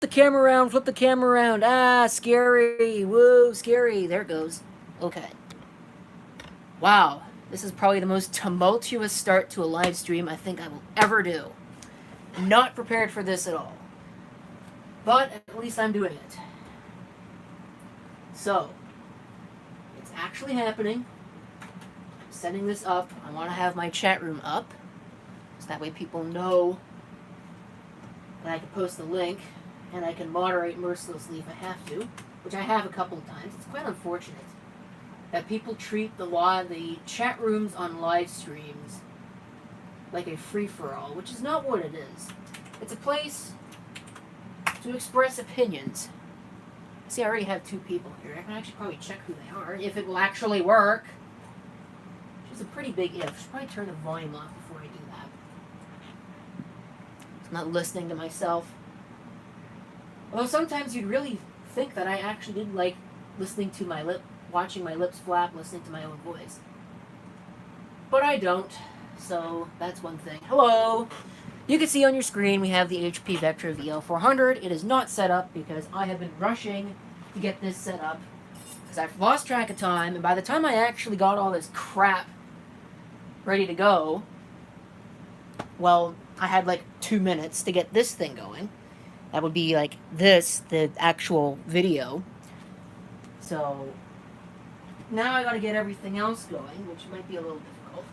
the camera around, flip the camera around. Ah, scary. Whoa, scary. There it goes. Okay. Wow. This is probably the most tumultuous start to a live stream I think I will ever do. Not prepared for this at all. But at least I'm doing it. So, it's actually happening. I'm setting this up. I want to have my chat room up. So that way people know that I can post the link and I can moderate mercilessly if I have to, which I have a couple of times. It's quite unfortunate that people treat the chat rooms on live streams like a free-for-all, which is not what it is. It's a place to express opinions. See, I already have 2 people here. I can actually probably check who they are, if it will actually work. Which is a pretty big if. I should probably turn the volume off before I do that. I'm not listening to myself. Although sometimes you'd really think that I actually did like listening to watching my lips flap, listening to my own voice. But I don't, so that's one thing. Hello! You can see on your screen we have the HP Vectra VL400. It is not set up because I have been rushing to get this set up because I've lost track of time, and by the time I actually got all this crap ready to go, well, I had like 2 minutes to get this thing going. That would be like this, the actual video. So now I gotta get everything else going, which might be a little difficult.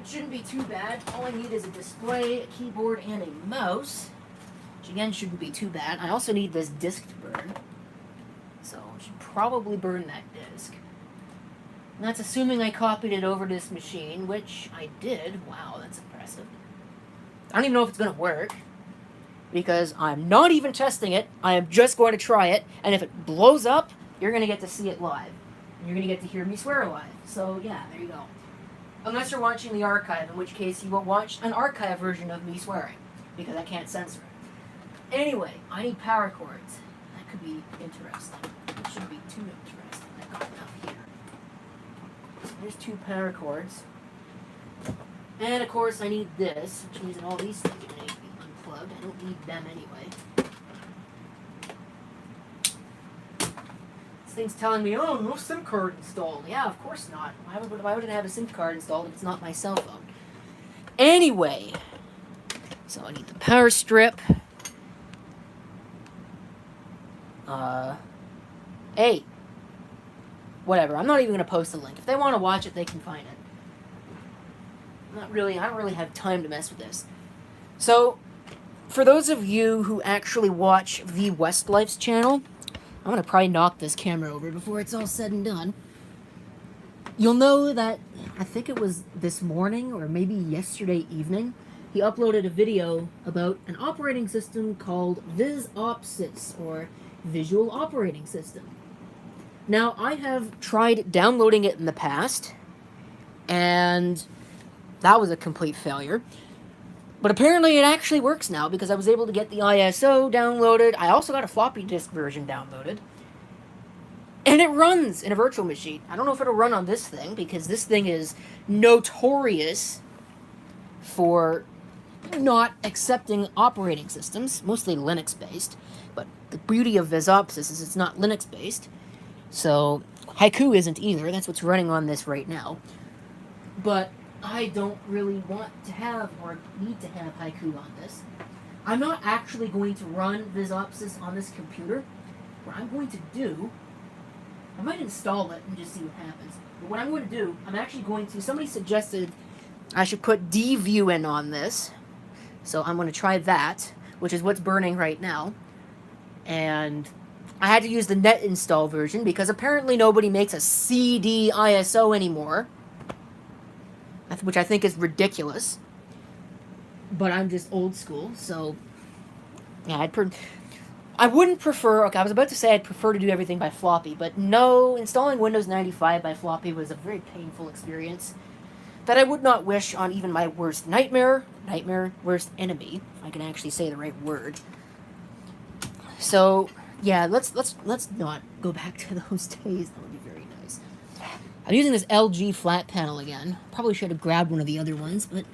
It shouldn't be too bad. All I need is a display, a keyboard, and a mouse, which again shouldn't be too bad. I also need this disc to burn, so I should probably burn that disc. And that's assuming I copied it over to this machine, which I did. Wow, that's impressive. I don't even know if it's gonna work, because I'm not even testing it. I am just going to try it, and if it blows up, you're going to get to see it live. You're going to get to hear me swear live. So, yeah, there you go. Unless you're watching the archive, in which case you will watch an archive version of me swearing, because I can't censor it. Anyway, I need power cords. That could be interesting. It shouldn't be too interesting. I've got enough here. So there's 2 power cords. And, of course, I need this, which means that all these things are going to be unplugged. I don't need them anyway. This thing's telling me, oh, no SIM card installed. Yeah, of course not. Why would I have a SIM card installed if it's not my cell phone? Anyway, so I need the power strip. Hey, whatever. I'm not even going to post a link. If they want to watch it, they can find it. I don't really have time to mess with this. So, for those of you who actually watch the Westlife's channel, I'm going to probably knock this camera over before it's all said and done. You'll know that, I think it was this morning or maybe yesterday evening, he uploaded a video about an operating system called VisOpsys, or Visual Operating System. Now, I have tried downloading it in the past, and that was a complete failure. But apparently it actually works now because I was able to get the ISO downloaded. I also got a floppy disk version downloaded. And it runs in a virtual machine. I don't know if it'll run on this thing because this thing is notorious for not accepting operating systems, mostly Linux-based. But the beauty of VisOpsys is it's not Linux-based. So Haiku isn't either. That's what's running on this right now. But I don't really want to have or need to have Haiku on this. I'm not actually going to run VisOpsys on this computer. What I'm going to do, I might install it and just see what happens. But what I'm going to do, I'm actually going to, somebody suggested I should put dvun on this. So I'm going to try that, which is what's burning right now. And I had to use the net install version because apparently nobody makes a CD ISO anymore, which I think is ridiculous. But I'm just old school, so yeah, I wouldn't prefer. Okay, I was about to say I'd prefer to do everything by floppy, but no, installing Windows 95 by floppy was a very painful experience that I would not wish on even my worst nightmare, worst enemy, if I can actually say the right word. So yeah, let's not go back to those days. That would be very nice. I'm using this LG flat panel again. Probably should have grabbed one of the other ones, but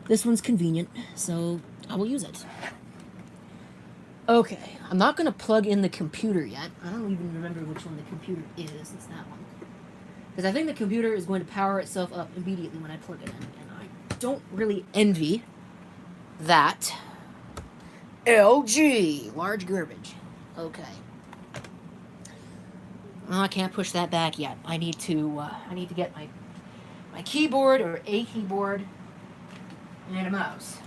this one's convenient, so I will use it. Okay, I'm not going to plug in the computer yet. I don't even remember which one the computer is. It's that one. Because I think the computer is going to power itself up immediately when I plug it in. And I don't really envy that. LG. Large garbage. Okay. Oh, I can't push that back yet. I need to get my keyboard, or a keyboard, and a mouse.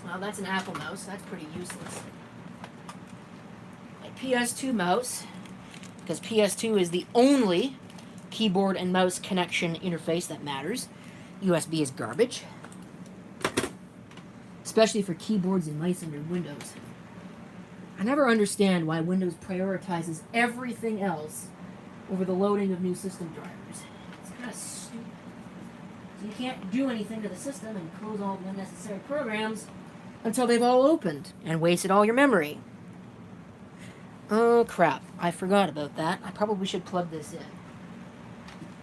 Well, that's an Apple mouse. That's pretty useless. My PS2 mouse, because PS2 is the only keyboard and mouse connection interface that matters. USB is garbage. Especially for keyboards and mice under Windows. I never understand why Windows prioritizes everything else over the loading of new system drivers. It's kind of stupid. So you can't do anything to the system and close all the unnecessary programs until they've all opened and wasted all your memory. Oh crap, I forgot about that. I probably should plug this in.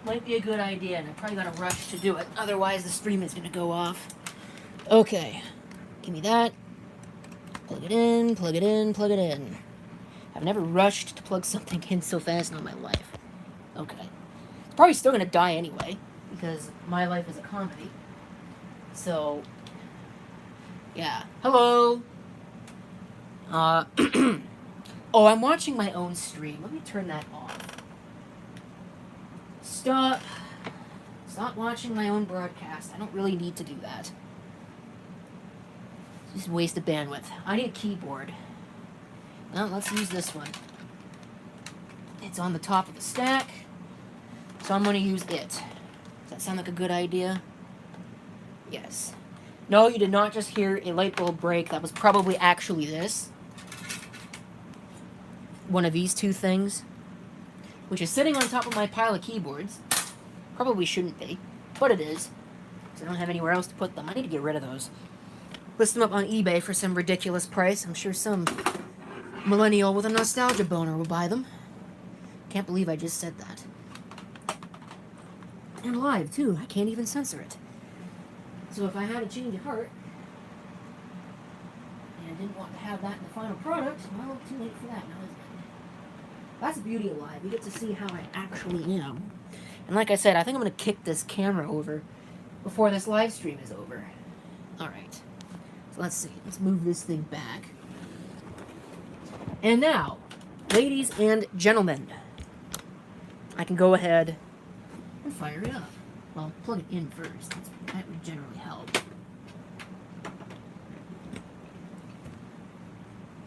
Might be a good idea, and I probably gotta rush to do it, otherwise the stream is gonna go off. Okay, give me that. Plug it in, plug it in, plug it in. I've never rushed to plug something in so fast in all my life. Okay. It's probably still gonna die anyway, because my life is a comedy. So, yeah. Hello! Oh, I'm watching my own stream. Let me turn that off. Stop watching my own broadcast. I don't really need to do that. Just waste of bandwidth. I need a keyboard. Well, let's use this one. It's on the top of the stack, so I'm going to use it. Does that sound like a good idea? Yes. No, you did not just hear a light bulb break. That was probably actually this. One of these two things, which is sitting on top of my pile of keyboards. Probably shouldn't be, but it is. Because I don't have anywhere else to put them. I need to get rid of those. List them up on eBay for some ridiculous price. I'm sure some millennial with a nostalgia boner will buy them. Can't believe I just said that. And live, too. I can't even censor it. So if I had a change of heart, and I didn't want to have that in the final product, well, too late for that now, isn't it? That's the beauty of live. You get to see how I actually am. And like I said, I think I'm going to kick this camera over before this live stream is over. Alright. So let's see. Let's move this thing back. And now, ladies and gentlemen, I can go ahead and fire it up. Well, plug it in first. That would generally help.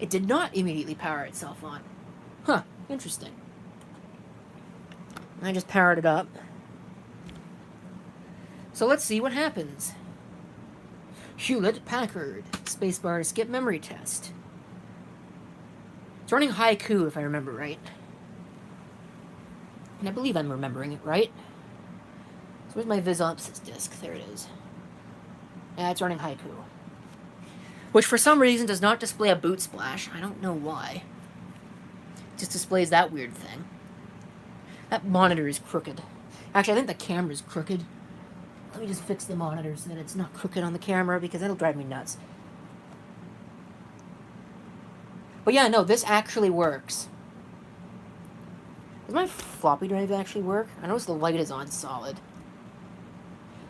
It did not immediately power itself on. Huh, interesting. I just powered it up. So let's see what happens. Hewlett-Packard. Spacebar to skip memory test. It's running Haiku, if I remember right. And I believe I'm remembering it right. So where's my VisOpsys disk? There it is. Yeah, it's running Haiku. Which for some reason does not display a boot splash. I don't know why. It just displays that weird thing. That monitor is crooked. Actually, I think the camera's crooked. Let me just fix the monitor so that it's not crooked on the camera, because that'll drive me nuts. But yeah, no, this actually works. Does my floppy drive actually work? I notice the light is on solid.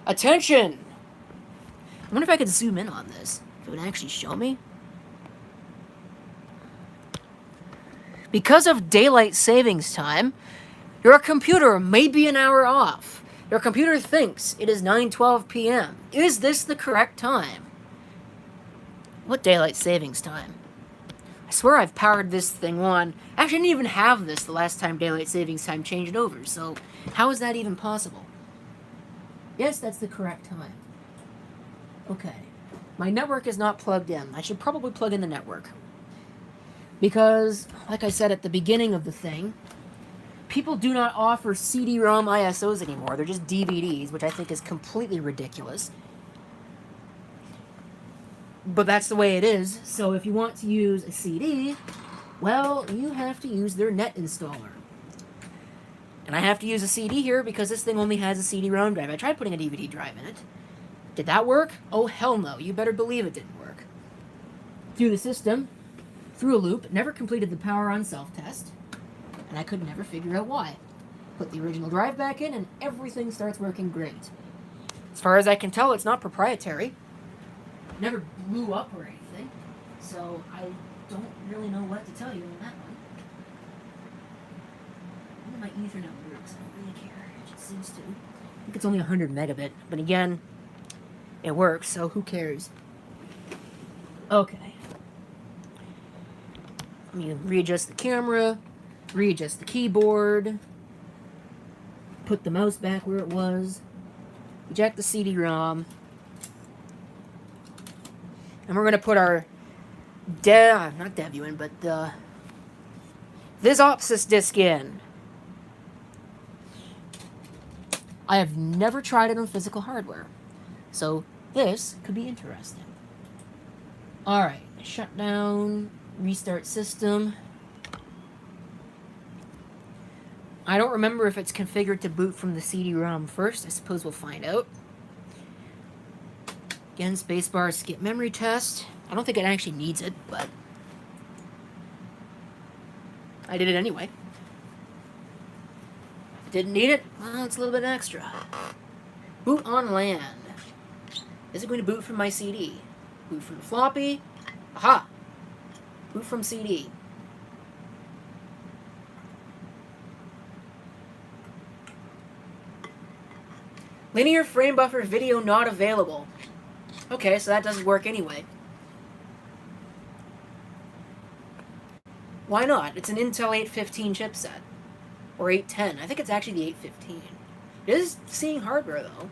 Attention! I wonder if I could zoom in on this. If it would actually show me. Because of daylight savings time, your computer may be an hour off. Your computer thinks it is 9:12 p.m. Is this the correct time? What daylight savings time? I swear I've powered this thing on. Actually, I didn't even have this the last time daylight savings time changed over, so how is that even possible? Yes, that's the correct time. Okay. My network is not plugged in. I should probably plug in the network. Because, like I said at the beginning of the thing, people do not offer CD-ROM ISOs anymore. They're just DVDs, which I think is completely ridiculous. But that's the way it is. So if you want to use a CD, well, you have to use their net installer. And I have to use a CD here because this thing only has a CD-ROM drive. I tried putting a DVD drive in it. Did that work? Oh, hell no. You better believe it didn't work. Through the system, through a loop, never completed the power on self-test, and I could never figure out why. Put the original drive back in, and everything starts working great. As far as I can tell, it's not proprietary. It never blew up or anything, so I don't really know what to tell you on that one. My Ethernet works. I don't really care. It just seems to. I think it's only 100 megabit, but again, it works, so who cares? Okay. Let me readjust the camera, readjust the keyboard, put the mouse back where it was, eject the CD-ROM, and we're going to put our not Debian, but Visopsis disk in. I have never tried it on physical hardware, so this could be interesting. Alright, shut down, restart system. I don't remember if it's configured to boot from the CD-ROM first. I suppose we'll find out. Again, spacebar, skip memory test. I don't think it actually needs it, but I did it anyway. Didn't need it? Well, it's a little bit extra. Boot on LAN. Is it going to boot from my CD? Boot from the floppy? Aha! Boot from CD. Linear frame buffer video not available. Okay, so that doesn't work anyway. Why not? It's an Intel 815 chipset. Or 810. I think it's actually the 815. It is seeing hardware, though.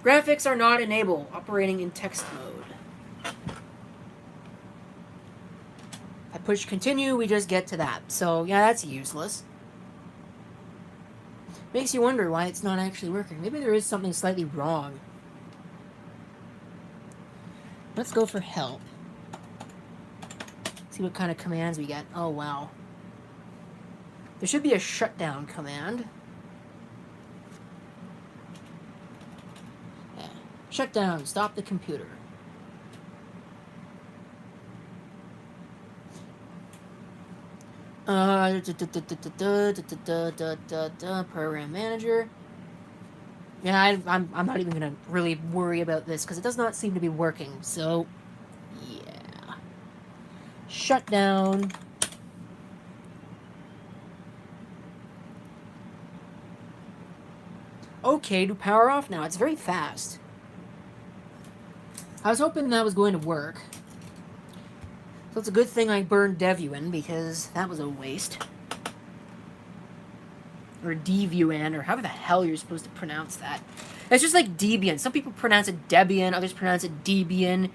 Graphics are not enabled. Operating in text mode. If I push continue, we just get to that. So, yeah, that's useless. Makes you wonder why it's not actually working. Maybe there is something slightly wrong. Let's go for help. See what kind of commands we get. Oh, wow. There should be a shutdown command. Yeah. Shut down. Stop the computer. Program manager. Yeah, I'm not even gonna really worry about this because it does not seem to be working. So, yeah. Shut down. Okay, to power off now. It's very fast. I was hoping that was going to work. So it's a good thing I burned Devuan, because that was a waste. Or Devuan, or however the hell you're supposed to pronounce that. It's just like Debian. Some people pronounce it Debian, others pronounce it Debian.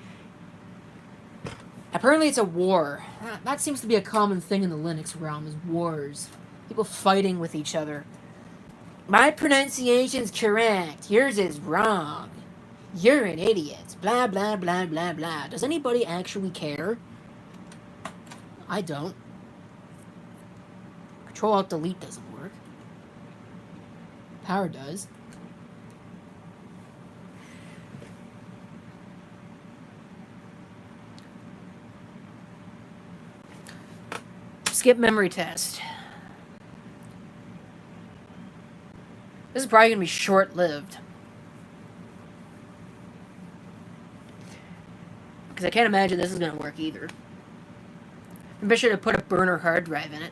Apparently it's a war. That seems to be a common thing in the Linux realm, is wars. People fighting with each other. My pronunciation's correct. Yours is wrong. You're an idiot. Blah, blah, blah, blah, blah. Does anybody actually care? I don't. Control-Alt-Delete doesn't work. Power does. Skip memory test. This is probably going to be short-lived. Because I can't imagine this is going to work either. Maybe I should have put a burner hard drive in it.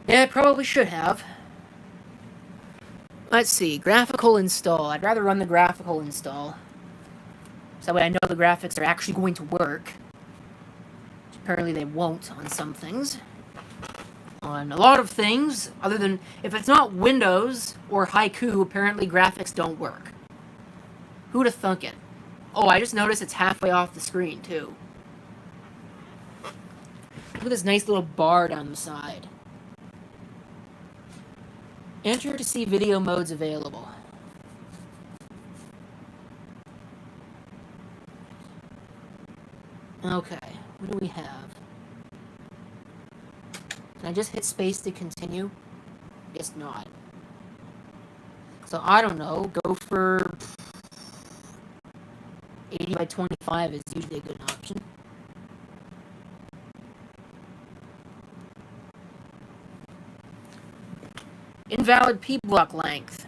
Yeah, I probably should have. Let's see. Graphical install. I'd rather run the graphical install. So that way I know the graphics are actually going to work. Which apparently they won't on some things. On a lot of things, other than... If it's not Windows or Haiku, apparently graphics don't work. Who'd have thunk it? Oh, I just noticed it's halfway off the screen, too. Look at this nice little bar down the side. Enter to see video modes available. Okay, what do we have? Can I just hit space to continue? Guess not. So I don't know, go for 80 by 25. 5 is usually a good option. Invalid P block length.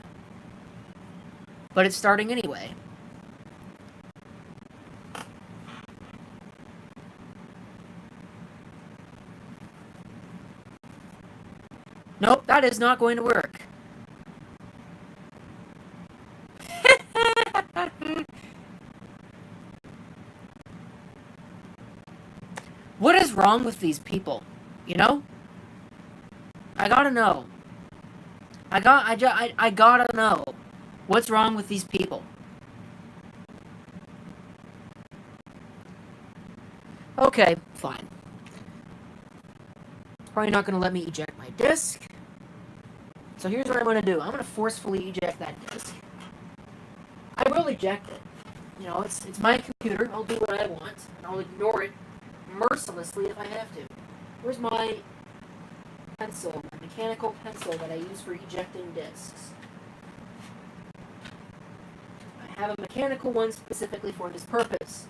But it's starting anyway. Nope, that is not going to work. What is wrong with these people? You know? I gotta know. I gotta know. What's wrong with these people? Okay, fine. It's probably not gonna let me eject my disk. So here's what I'm gonna do. I'm gonna forcefully eject that disk. I will eject it. You know, it's my computer. I'll do what I want, and I'll ignore it mercilessly if I have to. Where's my pencil, my mechanical pencil that I use for ejecting disks? I have a mechanical one specifically for this purpose.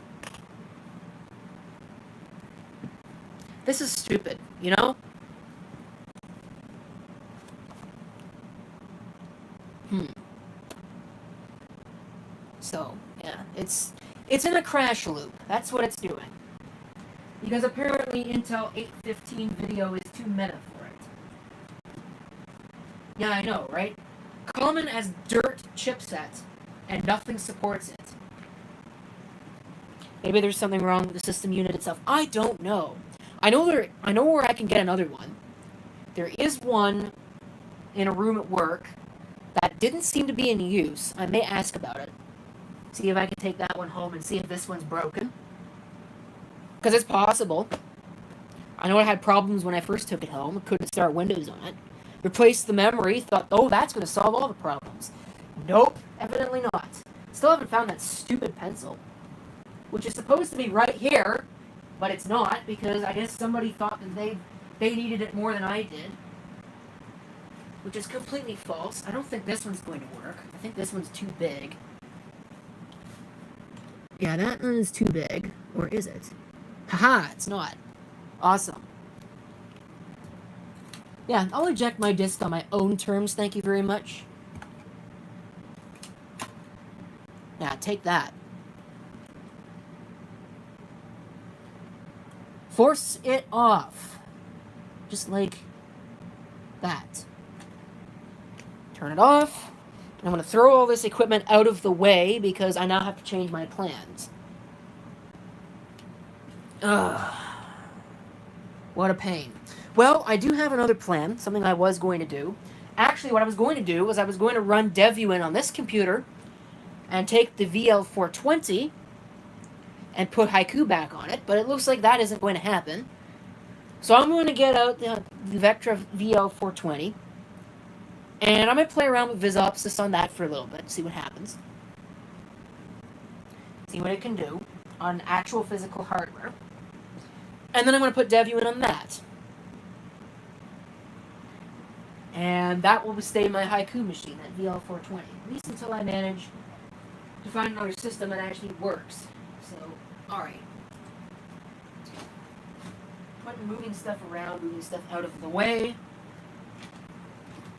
This is stupid, you know? So, yeah, it's in a crash loop. That's what it's doing. Because apparently Intel 815 video is too meta for it. Yeah, I know, right? Common as dirt chipset, and nothing supports it. Maybe there's something wrong with the system unit itself. I don't know. I know where I can get another one. There is one in a room at work that didn't seem to be in use. I may ask about it. See if I can take that one home and see if this one's broken. Because it's possible. I know I had problems when I first took it home. I couldn't start Windows on it. Replaced the memory. Thought, oh, that's going to solve all the problems. Nope. Evidently not. Still haven't found that stupid pencil. Which is supposed to be right here. But it's not. Because I guess somebody thought that they needed it more than I did. Which is completely false. I don't think this one's going to work. I think this one's too big. Yeah, that one is too big. Or is it? Haha, it's not. Awesome. Yeah, I'll eject my disk on my own terms, thank you very much. Yeah, take that. Force it off. Just like that. Turn it off. I'm going to throw all this equipment out of the way because I now have to change my plans. Ugh. What a pain. Well, I do have another plan, something I was going to do. Actually, what I was going to do was I was going to run Devuin on this computer and take the VL420 and put Haiku back on it, but it looks like that isn't going to happen. So I'm going to get out the Vectra VL420, and I'm going to play around with VisOpsys on that for a little bit, see what happens. See what it can do on actual physical hardware. And then I'm going to put Devuin on that. And that will stay my Haiku machine, that VL420. At least until I manage to find another system that actually works. So, alright. Moving stuff around, moving stuff out of the way.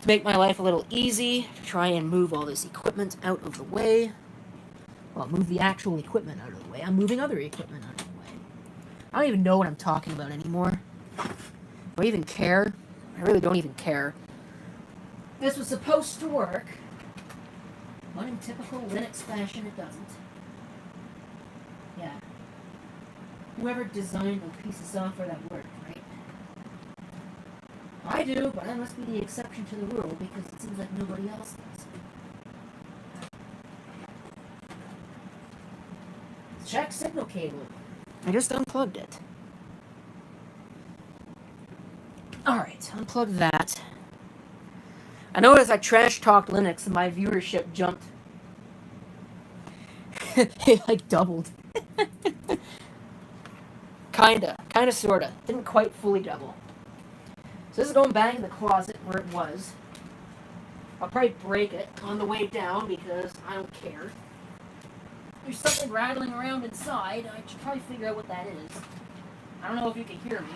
To make my life a little easy, try and move all this equipment out of the way. Well, move the actual equipment out of the way. I'm moving other equipment out of the way. I don't even know what I'm talking about anymore. Do I even care? I really don't even care. This was supposed to work, but in typical Linux fashion, it doesn't. Yeah. Whoever designed a piece of software that worked, right? I do, but I must be the exception to the rule because it seems like nobody else does. Check signal cable. I just unplugged it. Alright, unplug that. I noticed I trash-talked Linux and my viewership jumped. It like doubled. Kinda, sorta. Didn't quite fully double. So this is going back in the closet where it was. I'll probably break it on the way down because I don't care. There's something rattling around inside. I should probably figure out what that is. I don't know if you can hear me.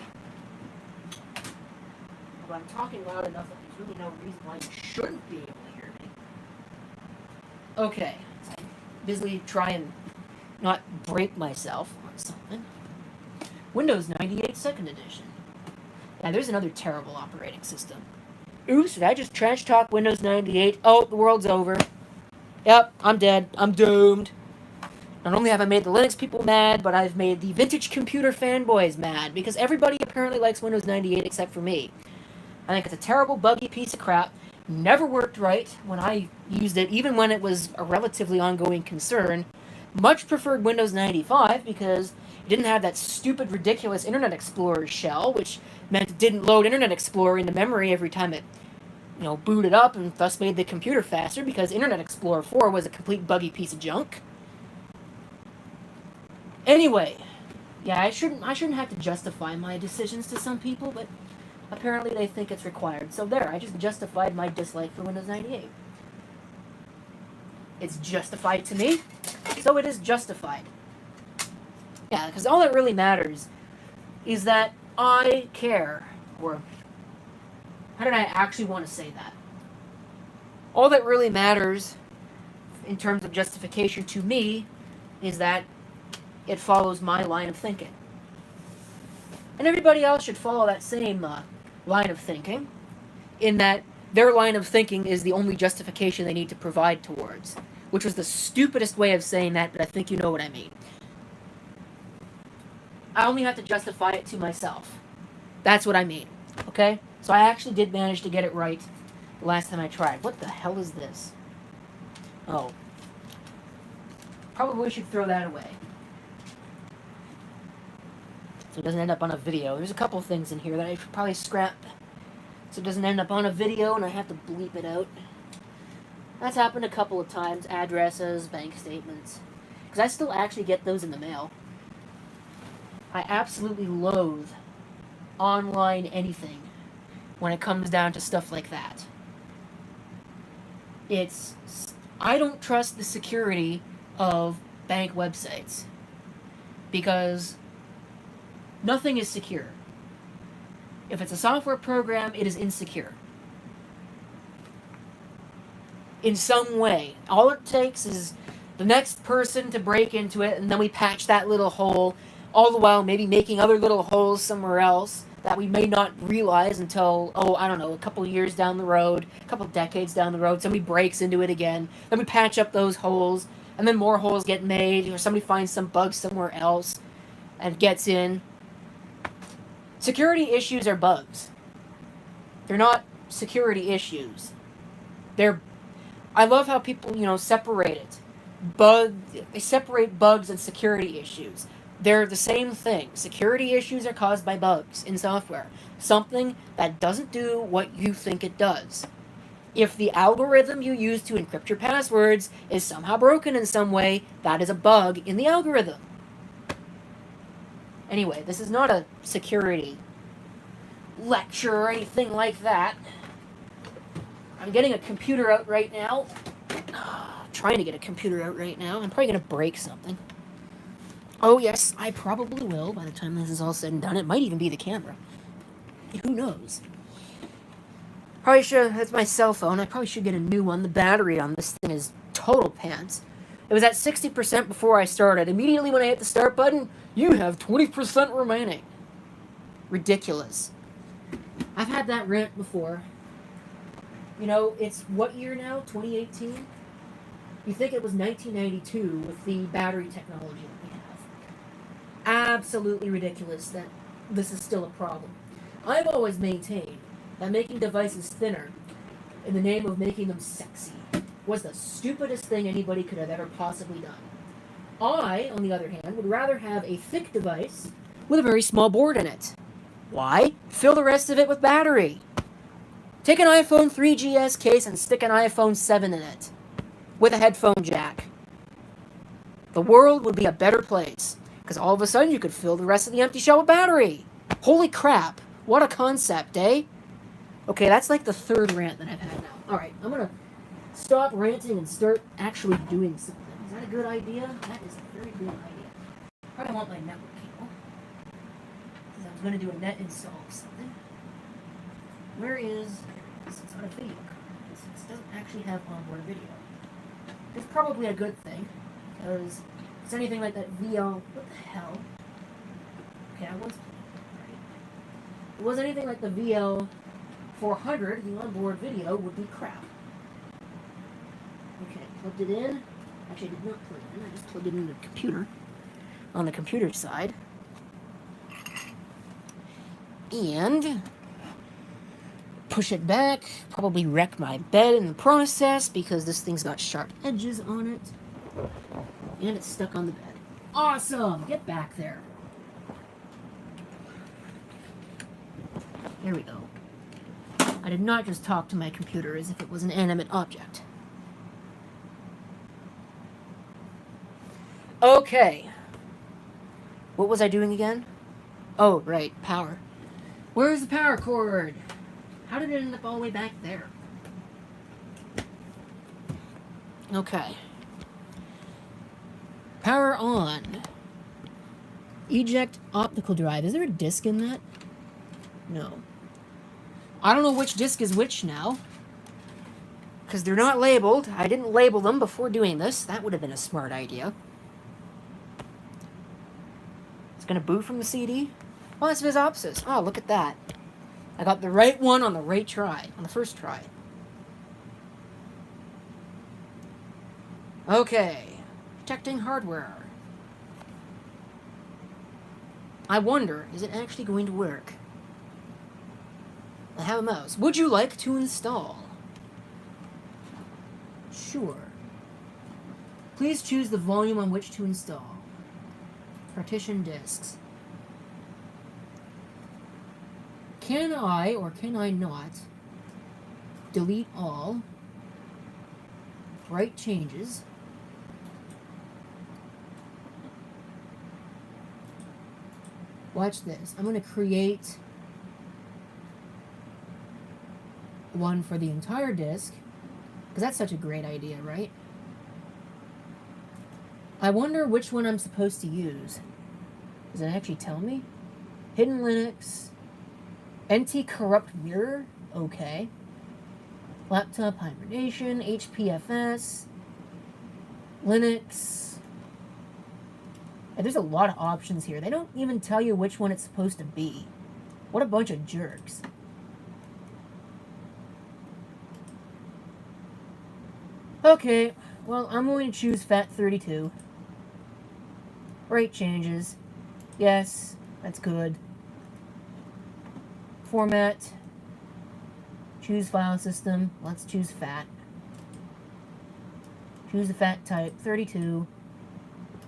But I'm talking loud enough that there's really no reason why you shouldn't be able to hear me. Okay. So I busily try and not break myself on something. Windows 98 2nd Edition. Yeah, there's another terrible operating system. Oops, did I just trash talk Windows 98? Oh, the world's over. Yep, I'm dead. I'm doomed. Not only have I made the Linux people mad, but I've made the vintage computer fanboys mad, because everybody apparently likes Windows 98 except for me. I think it's a terrible, buggy piece of crap. Never worked right when I used it, even when it was a relatively ongoing concern. Much preferred Windows 95 because it didn't have that stupid, ridiculous Internet Explorer shell, which meant it didn't load Internet Explorer into memory every time it, booted up, and thus made the computer faster, because Internet Explorer 4 was a complete buggy piece of junk. Anyway, yeah, I shouldn't have to justify my decisions to some people, but apparently they think it's required. So there, I just justified my dislike for Windows 98. It's justified to me, so it is justified. Yeah, because all that really matters is that I care, or how did I actually want to say that? All that really matters in terms of justification to me is that it follows my line of thinking. And everybody else should follow that same line of thinking, in that their line of thinking is the only justification they need to provide towards, which was the stupidest way of saying that, but I think you know what I mean. I only have to justify it to myself. That's what I mean, okay? So I actually did manage to get it right the last time I tried. What the hell is this? Oh. Probably should throw that away, so it doesn't end up on a video. There's a couple things in here that I should probably scrap, so it doesn't end up on a video and I have to bleep it out. That's happened a couple of times. Addresses, bank statements. Because I still actually get those in the mail. I absolutely loathe online anything when it comes down to stuff like that. I don't trust the security of bank websites, because nothing is secure. If it's a software program, it is insecure. In some way. All it takes is the next person to break into it, and then we patch that little hole, all the while maybe making other little holes somewhere else that we may not realize until, a couple years down the road, a couple decades down the road. Somebody breaks into it again, then we patch up those holes, and then more holes get made, or somebody finds some bug somewhere else and gets in. Security issues are bugs. They're not security issues. I love how people, separate it. They separate bugs and security issues. They're the same thing. Security issues are caused by bugs in software. Something that doesn't do what you think it does. If the algorithm you use to encrypt your passwords is somehow broken in some way, that is a bug in the algorithm. Anyway, this is not a security lecture or anything like that. I'm getting a computer out right now. Trying to get a computer out right now. I'm probably going to break something. Oh yes, I probably will by the time this is all said and done. It might even be the camera. Who knows? Probably should. That's my cell phone. I probably should get a new one. The battery on this thing is total pants. It was at 60% before I started. Immediately when I hit the start button, you have 20% remaining. Ridiculous. I've had that rant before. It's what year now? 2018? You think it was 1992 with the battery technology that we have. Absolutely ridiculous that this is still a problem. I've always maintained that making devices thinner in the name of making them sexy was the stupidest thing anybody could have ever possibly done. I, on the other hand, would rather have a thick device with a very small board in it. Why? Fill the rest of it with battery. Take an iPhone 3GS case and stick an iPhone 7 in it with a headphone jack. The world would be a better place, because all of a sudden you could fill the rest of the empty shell with battery. Holy crap. What a concept, eh? Okay, that's like the third rant that I've had now. Alright, I'm going to stop ranting and start actually doing some things. Is that a good idea? That is a very good idea. Probably want my network cable. Because I was going to do a net install of something. Where is... It's not a video card. It doesn't actually have onboard video. It's probably a good thing. Because it's anything like that VL... What the hell? Okay, I was... Right. If it was anything like the VL400, the onboard video would be crap. Okay, plugged it in. Actually, I did not plug it in. I just plugged it into the computer. On the computer side. And push it back. Probably wreck my bed in the process because this thing's got sharp edges on it. And it's stuck on the bed. Awesome! Get back there. There we go. I did not just talk to my computer as if it was an animate object. Okay. What was I doing again? Oh, right, power. Where's the power cord? How did it end up all the way back there? Okay. Power on. Eject optical drive. Is there a disc in that? No. I don't know which disc is which now. Because they're not labeled. I didn't label them before doing this. That would have been a smart idea. It's going to boot from the CD. Oh, it's Visopsis. Oh, look at that. I got the right one on the right try. On the first try. Okay. Protecting hardware. I wonder, is it actually going to work? I have a mouse. Would you like to install? Sure. Please choose the volume on which to install. Partition disks. Can I, or can I not, delete all, write changes, watch this. I'm going to create one for the entire disk, because that's such a great idea, right? I wonder which one I'm supposed to use. Does it actually tell me? Hidden Linux, anti-corrupt mirror, okay. Laptop hibernation, HPFS, Linux. And there's a lot of options here. They don't even tell you which one it's supposed to be. What a bunch of jerks. Okay, well, I'm going to choose FAT32. Rate changes. Yes, that's good. Format. Choose file system. Let's choose FAT. Choose the FAT type. 32.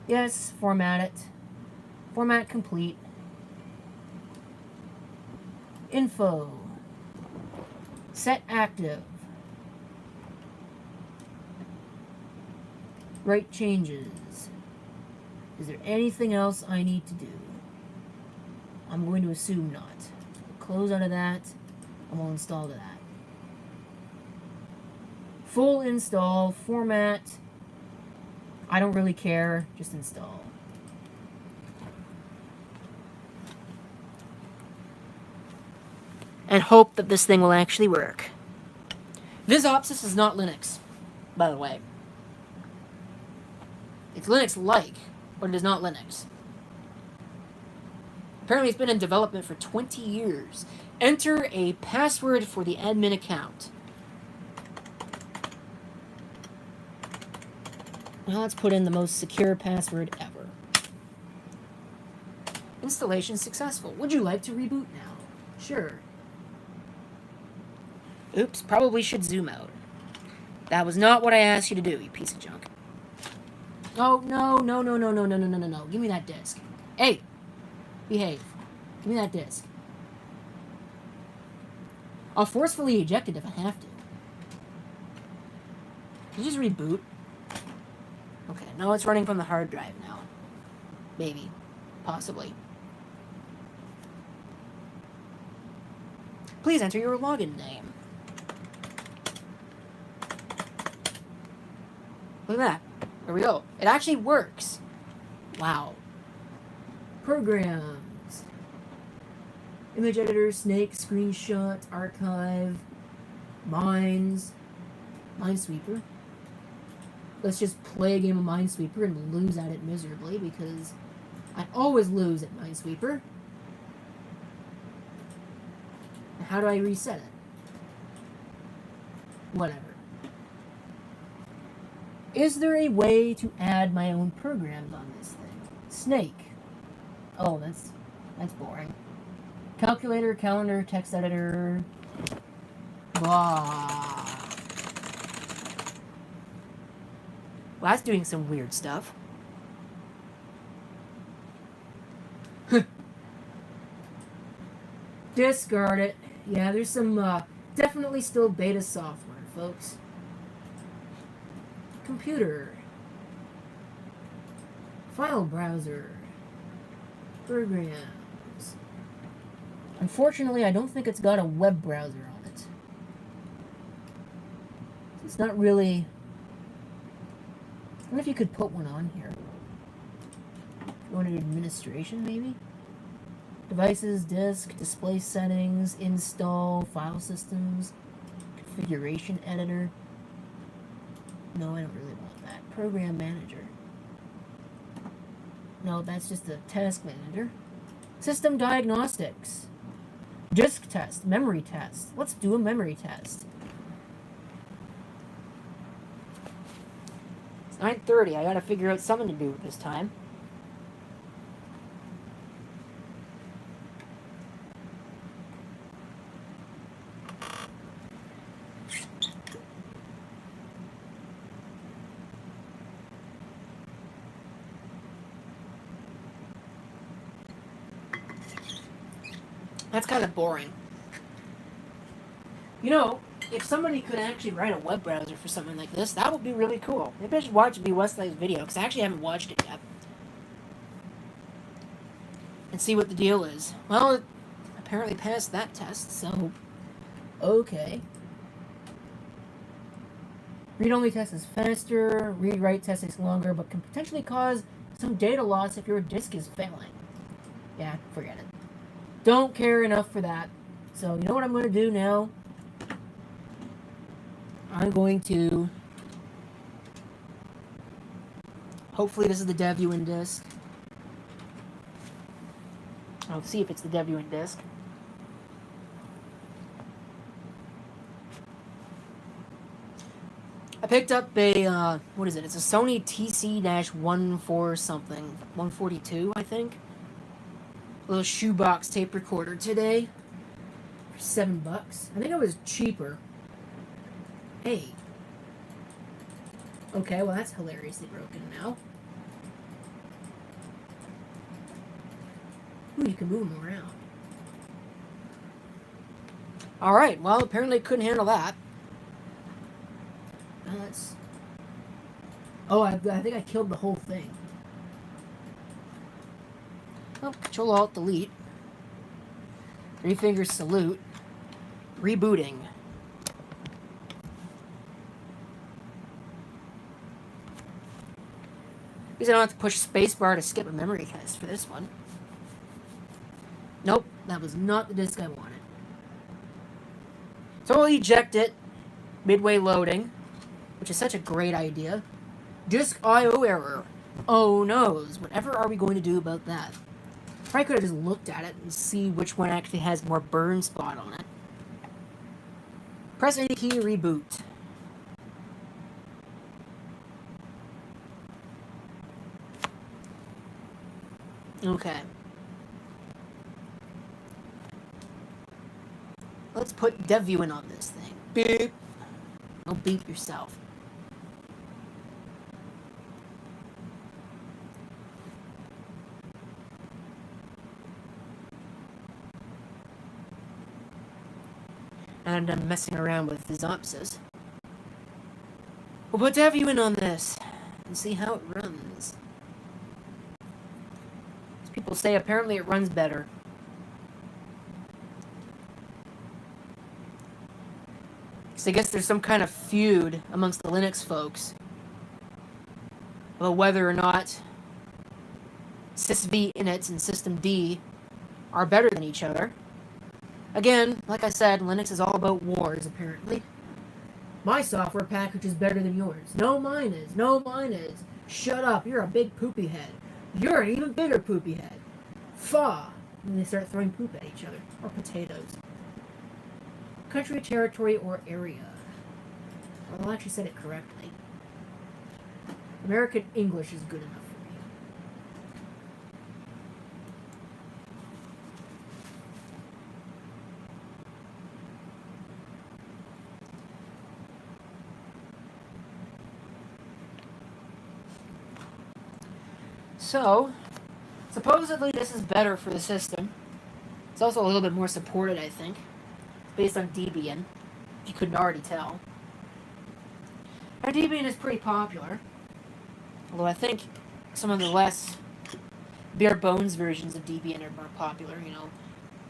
Yes, format it. Format complete. Info. Set active. Rate changes. Is there anything else I need to do? I'm going to assume not. Close out of that, and we'll install to that. Full install, format. I don't really care, just install. And hope that this thing will actually work. Visopsis is not Linux, by the way. It's Linux-like, but it is not Linux. Apparently it's been in development for 20 years. Enter a password for the admin account. Now let's put in the most secure password ever. Installation successful. Would you like to reboot now? Sure. Oops, probably should zoom out. That was not what I asked you to do, you piece of junk. Oh, no. Give me that disc. Hey! Behave. Give me that disc. I'll forcefully eject it if I have to. Can you just reboot? Okay, now it's running from the hard drive now. Maybe. Possibly. Please enter your login name. Look at that. There we go. It actually works. Wow. Programs. Image editor, snake, screenshot, archive, mines, Minesweeper. Let's just play a game of Minesweeper and lose at it miserably because I always lose at Minesweeper. How do I reset it? Whatever. Is there a way to add my own programs on this thing? Snake. Oh, that's boring. Calculator, calendar, text editor. Blah. Well, that's doing some weird stuff. Discard it. Yeah, there's some definitely still beta software, folks. Computer. File browser. Programs. Unfortunately, I don't think it's got a web browser on it. It's not really... I wonder if you could put one on here. Go into administration, maybe? Devices, disk, display settings, install, file systems, configuration editor. No, I don't really want that. Program manager. No, that's just a task manager. System diagnostics. Disk test, memory test. Let's do a memory test. It's 9:30. I gotta figure out something to do with this time. That's kind of boring. You know, if somebody could actually write a web browser for something like this, that would be really cool. Maybe I should watch B. Westlight's video, because I actually haven't watched it yet. And see what the deal is. Well, it apparently passed that test, so... Okay. Read-only test is faster, read-write test is longer, but can potentially cause some data loss if your disk is failing. Yeah, forget it. Don't care enough for that. So, you know what I'm going to do now? I'm going to... Hopefully this is the dev viewing disk. I'll see if it's the dev viewing disk. I picked up a, what is it? It's a Sony TC-14 something. 142, I think. A little shoebox tape recorder today. For $7. I think it was cheaper. Hey. Okay, well that's hilariously broken now. Ooh, you can move them around. Alright, well apparently it couldn't handle that. That's... Oh, I think I killed the whole thing. Oh, Control-Alt-Delete. Three fingers salute. Rebooting. Because I don't have to push spacebar to skip a memory test for this one. Nope, that was not the disk I wanted. So we'll eject it midway loading, which is such a great idea. Disk I/O error. Oh noes. Whatever are we going to do about that? Probably could have just looked at it and see which one actually has more burn spot on it. Press any key to reboot. Okay. Let's put dev viewing on this thing. Beep. Don't beep yourself. And I'm messing around with the Zopsis. We'll put dev viewing on this and see how it runs. As people say, apparently it runs better. So I guess there's some kind of feud amongst the Linux folks about whether or not sysv init and systemd are better than each other. Again, like I said, Linux is all about wars, apparently. My software package is better than yours. No, mine is. No, mine is. Shut up. You're a big poopy head. You're an even bigger poopy head. Faw. And they start throwing poop at each other. Or potatoes. Country, territory, or area. Well, I actually said it correctly. American English is good enough for me. So, supposedly this is better for the system. It's also a little bit more supported, I think. Based on Debian, if you couldn't already tell. Now, Debian is pretty popular. Although I think some of the less bare bones versions of Debian are more popular. You know,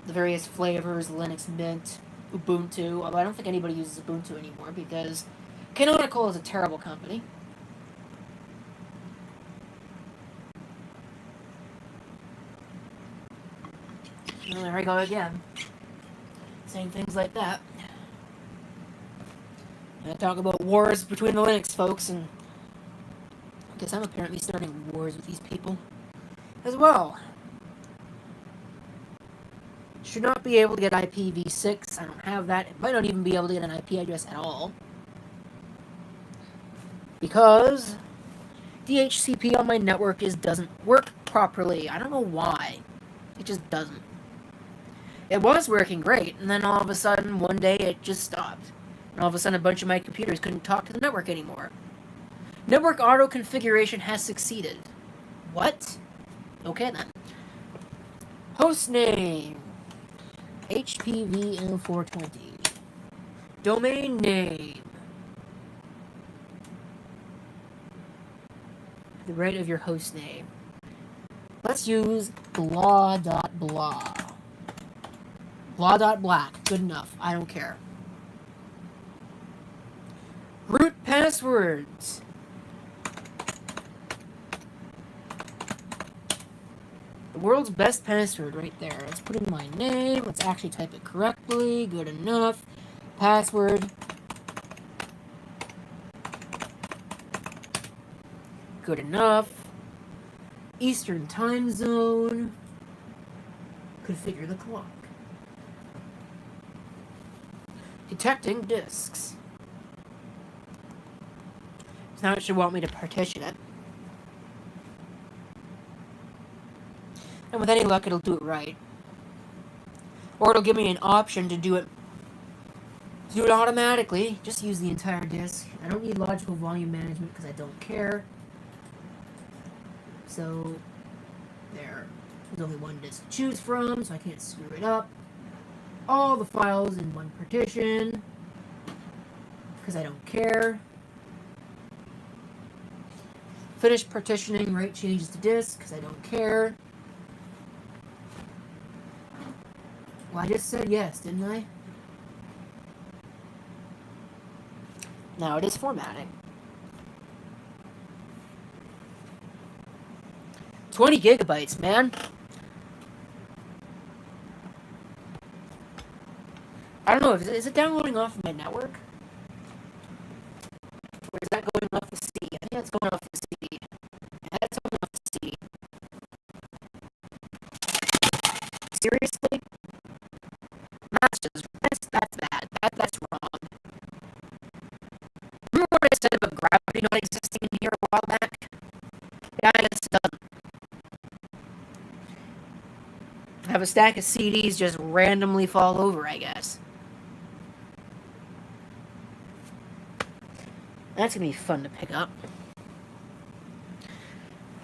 the various flavors, Linux Mint, Ubuntu. Although I don't think anybody uses Ubuntu anymore because Canonical is a terrible company. Well, there I go again. Saying things like that. And I talk about wars between the Linux folks, and I guess I'm apparently starting wars with these people as well. Should not be able to get IPv6. I don't have that. It might not even be able to get an IP address at all. Because DHCP on my network doesn't work properly. I don't know why. It just doesn't. It was working great, and then all of a sudden, one day, it just stopped. And all of a sudden, a bunch of my computers couldn't talk to the network anymore. Network auto configuration has succeeded. What? Okay then. Host name. HPVL420. Domain name. The right of your host name. Let's use blah.blah. Blah.black. Good enough. I don't care. Root passwords. The world's best password right there. Let's put in my name. Let's actually type it correctly. Good enough. Password. Good enough. Eastern time zone. Configure the clock. Detecting disks. So now it should want me to partition it. And with any luck, it'll do it right. Or it'll give me an option to do it automatically. Just use the entire disk. I don't need logical volume management because I don't care. So, there's only one disk to choose from, so I can't screw it up. All the files in one partition because I don't care. Finish partitioning, right changes to disk because I don't care. Well, I just said yes, didn't I? Now it is formatting. 20 gigabytes, man. I don't know, is it downloading off of my network? Or is that going off the C? I think that's going off the C. Yeah, that's going off the C. Seriously? That's bad. That's wrong. Remember what I said about gravity not existing in here a while back? Yeah, I guess it doesn't. Have a stack of CDs just randomly fall over, I guess. That's gonna be fun to pick up.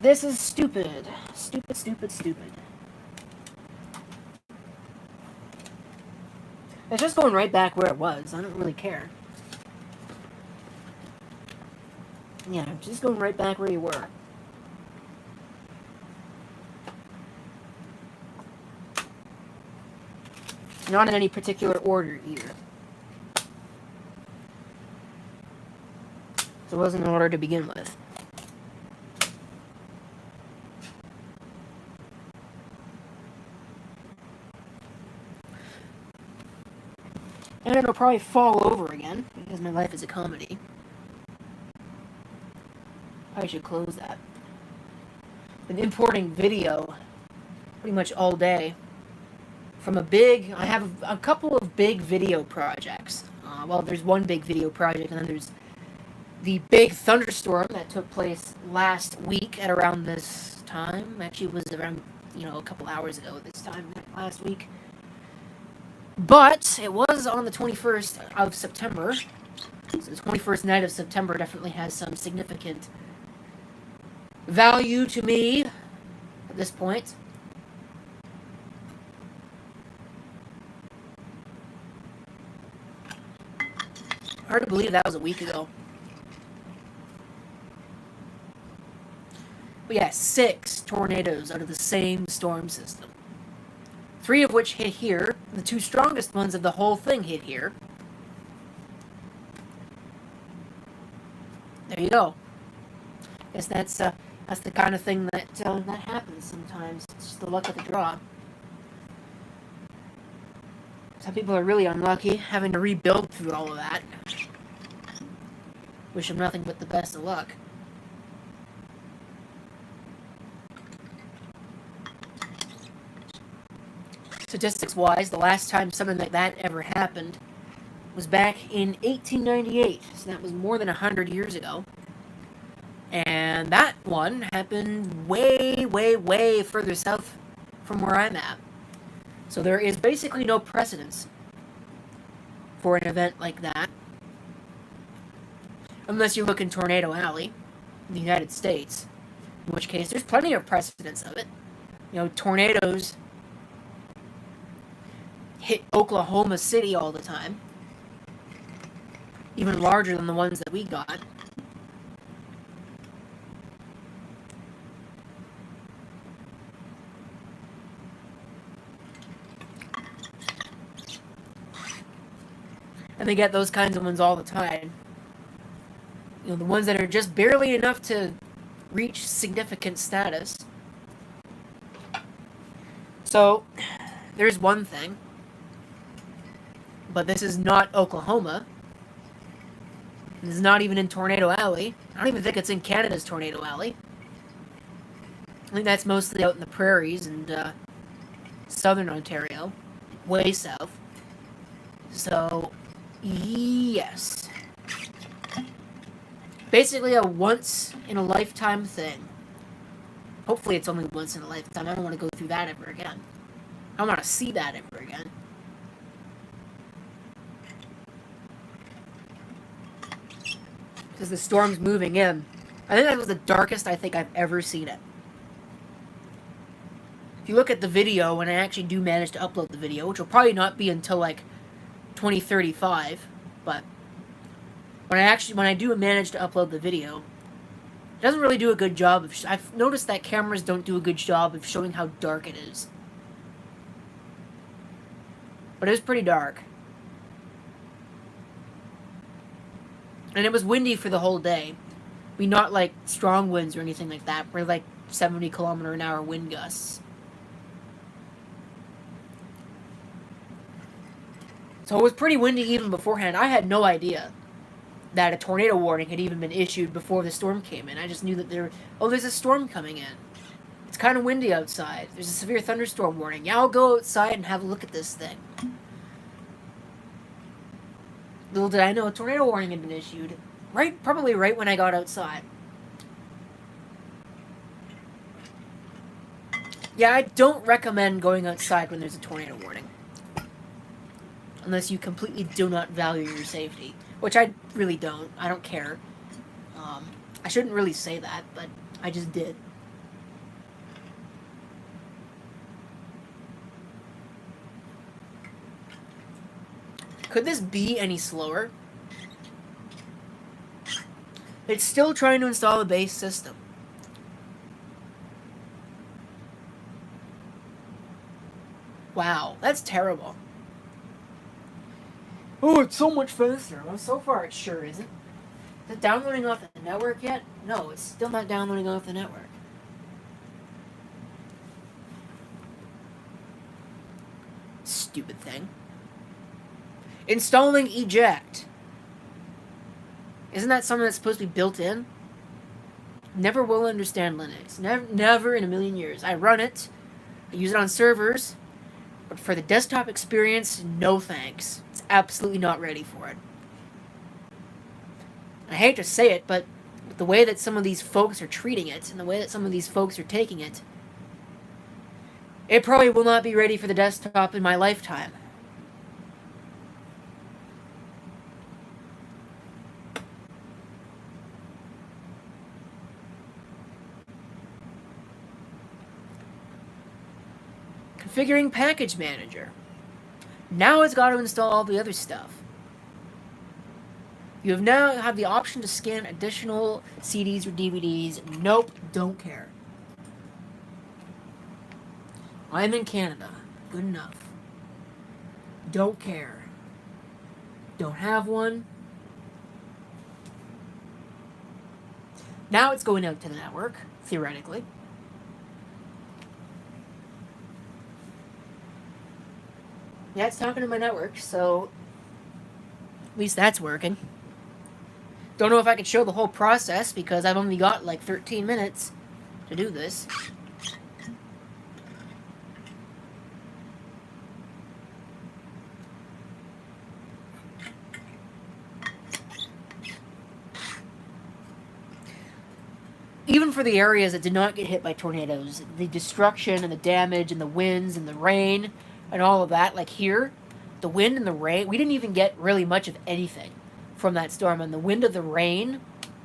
This is stupid. Stupid, stupid, stupid. It's just going right back where it was. I don't really care. Yeah, just going right back where you were. Not in any particular order, either. So it wasn't in order to begin with. And it'll probably fall over again, because my life is a comedy. I should close that. Been importing video pretty much all day from I have a couple of big video projects. Well, there's one big video project, and then there's the big thunderstorm that took place last week at around this time. Actually, it was around, a couple hours ago this time last week. But it was on the 21st of September. So the 21st night of September definitely has some significant value to me at this point. Hard to believe that was a week ago. But yeah, 6 tornadoes out of the same storm system. 3 of which hit here. The 2 strongest ones of the whole thing hit here. There you go. Guess that's the kind of thing that happens sometimes. It's just the luck of the draw. Some people are really unlucky, having to rebuild through all of that. Wish them nothing but the best of luck. Statistics-wise, the last time something like that ever happened was back in 1898. So that was more than 100 years ago. And that one happened way, way, way further south from where I'm at. So there is basically no precedence for an event like that. Unless you look in Tornado Alley in the United States. In which case, there's plenty of precedence of it. Tornadoes hit Oklahoma City all the time. Even larger than the ones that we got. And they get those kinds of ones all the time. The ones that are just barely enough to reach significant status. So, there's one thing. But this is not Oklahoma. This is not even in Tornado Alley. I don't even think it's in Canada's Tornado Alley. I think that's mostly out in the prairies and southern Ontario. Way south. So, yes. Basically a once-in-a-lifetime thing. Hopefully it's only once in a lifetime. I don't want to go through that ever again. I don't want to see that ever again. Because the storm's moving in. I think that was the darkest I think I've ever seen it. If you look at the video, when I actually do manage to upload the video, which will probably not be until like 2035, but when I do manage to upload the video, it doesn't really do a good job of... I've noticed that cameras don't do a good job of showing how dark it is. But it was pretty dark. And it was windy for the whole day. I mean, not like strong winds or anything like that. We're like 70-kilometer-an-hour wind gusts. So it was pretty windy even beforehand. I had no idea that a tornado warning had even been issued before the storm came in. I just knew that there's a storm coming in. It's kind of windy outside. There's a severe thunderstorm warning. Yeah, I'll go outside and have a look at this thing. Little did I know a tornado warning had been issued. Probably right when I got outside. Yeah, I don't recommend going outside when there's a tornado warning. Unless you completely do not value your safety. Which I really don't. I don't care. I shouldn't really say that, but I just did. Could this be any slower? It's still trying to install the base system. Wow, that's terrible. Oh, it's so much faster. Well, so far it sure isn't. Is it downloading off the network yet? No, it's still not downloading off the network. Stupid thing. Installing eject. Isn't that something that's supposed to be built in? Never will understand Linux. Never in a million years. I run it. I use it on servers. But for the desktop experience, no thanks. It's absolutely not ready for it. I hate to say it, but with the way that some of these folks are treating it, and the way that some of these folks are taking it, it probably will not be ready for the desktop in my lifetime. Configuring package manager. Now it's got to install all the other stuff. You now have the option to scan additional CDs or DVDs. Nope, don't care. I'm in Canada. Good enough. Don't care. Don't have one. Now it's going out to the network, theoretically. Yeah, it's talking to my network, so at least that's working. Don't know if I can show the whole process because I've only got like 13 minutes to do this. Even for the areas that did not get hit by tornadoes, the destruction and the damage and the winds and the rain and all of that, like here, the wind and the rain, we didn't even get really much of anything from that storm. And the wind and the rain,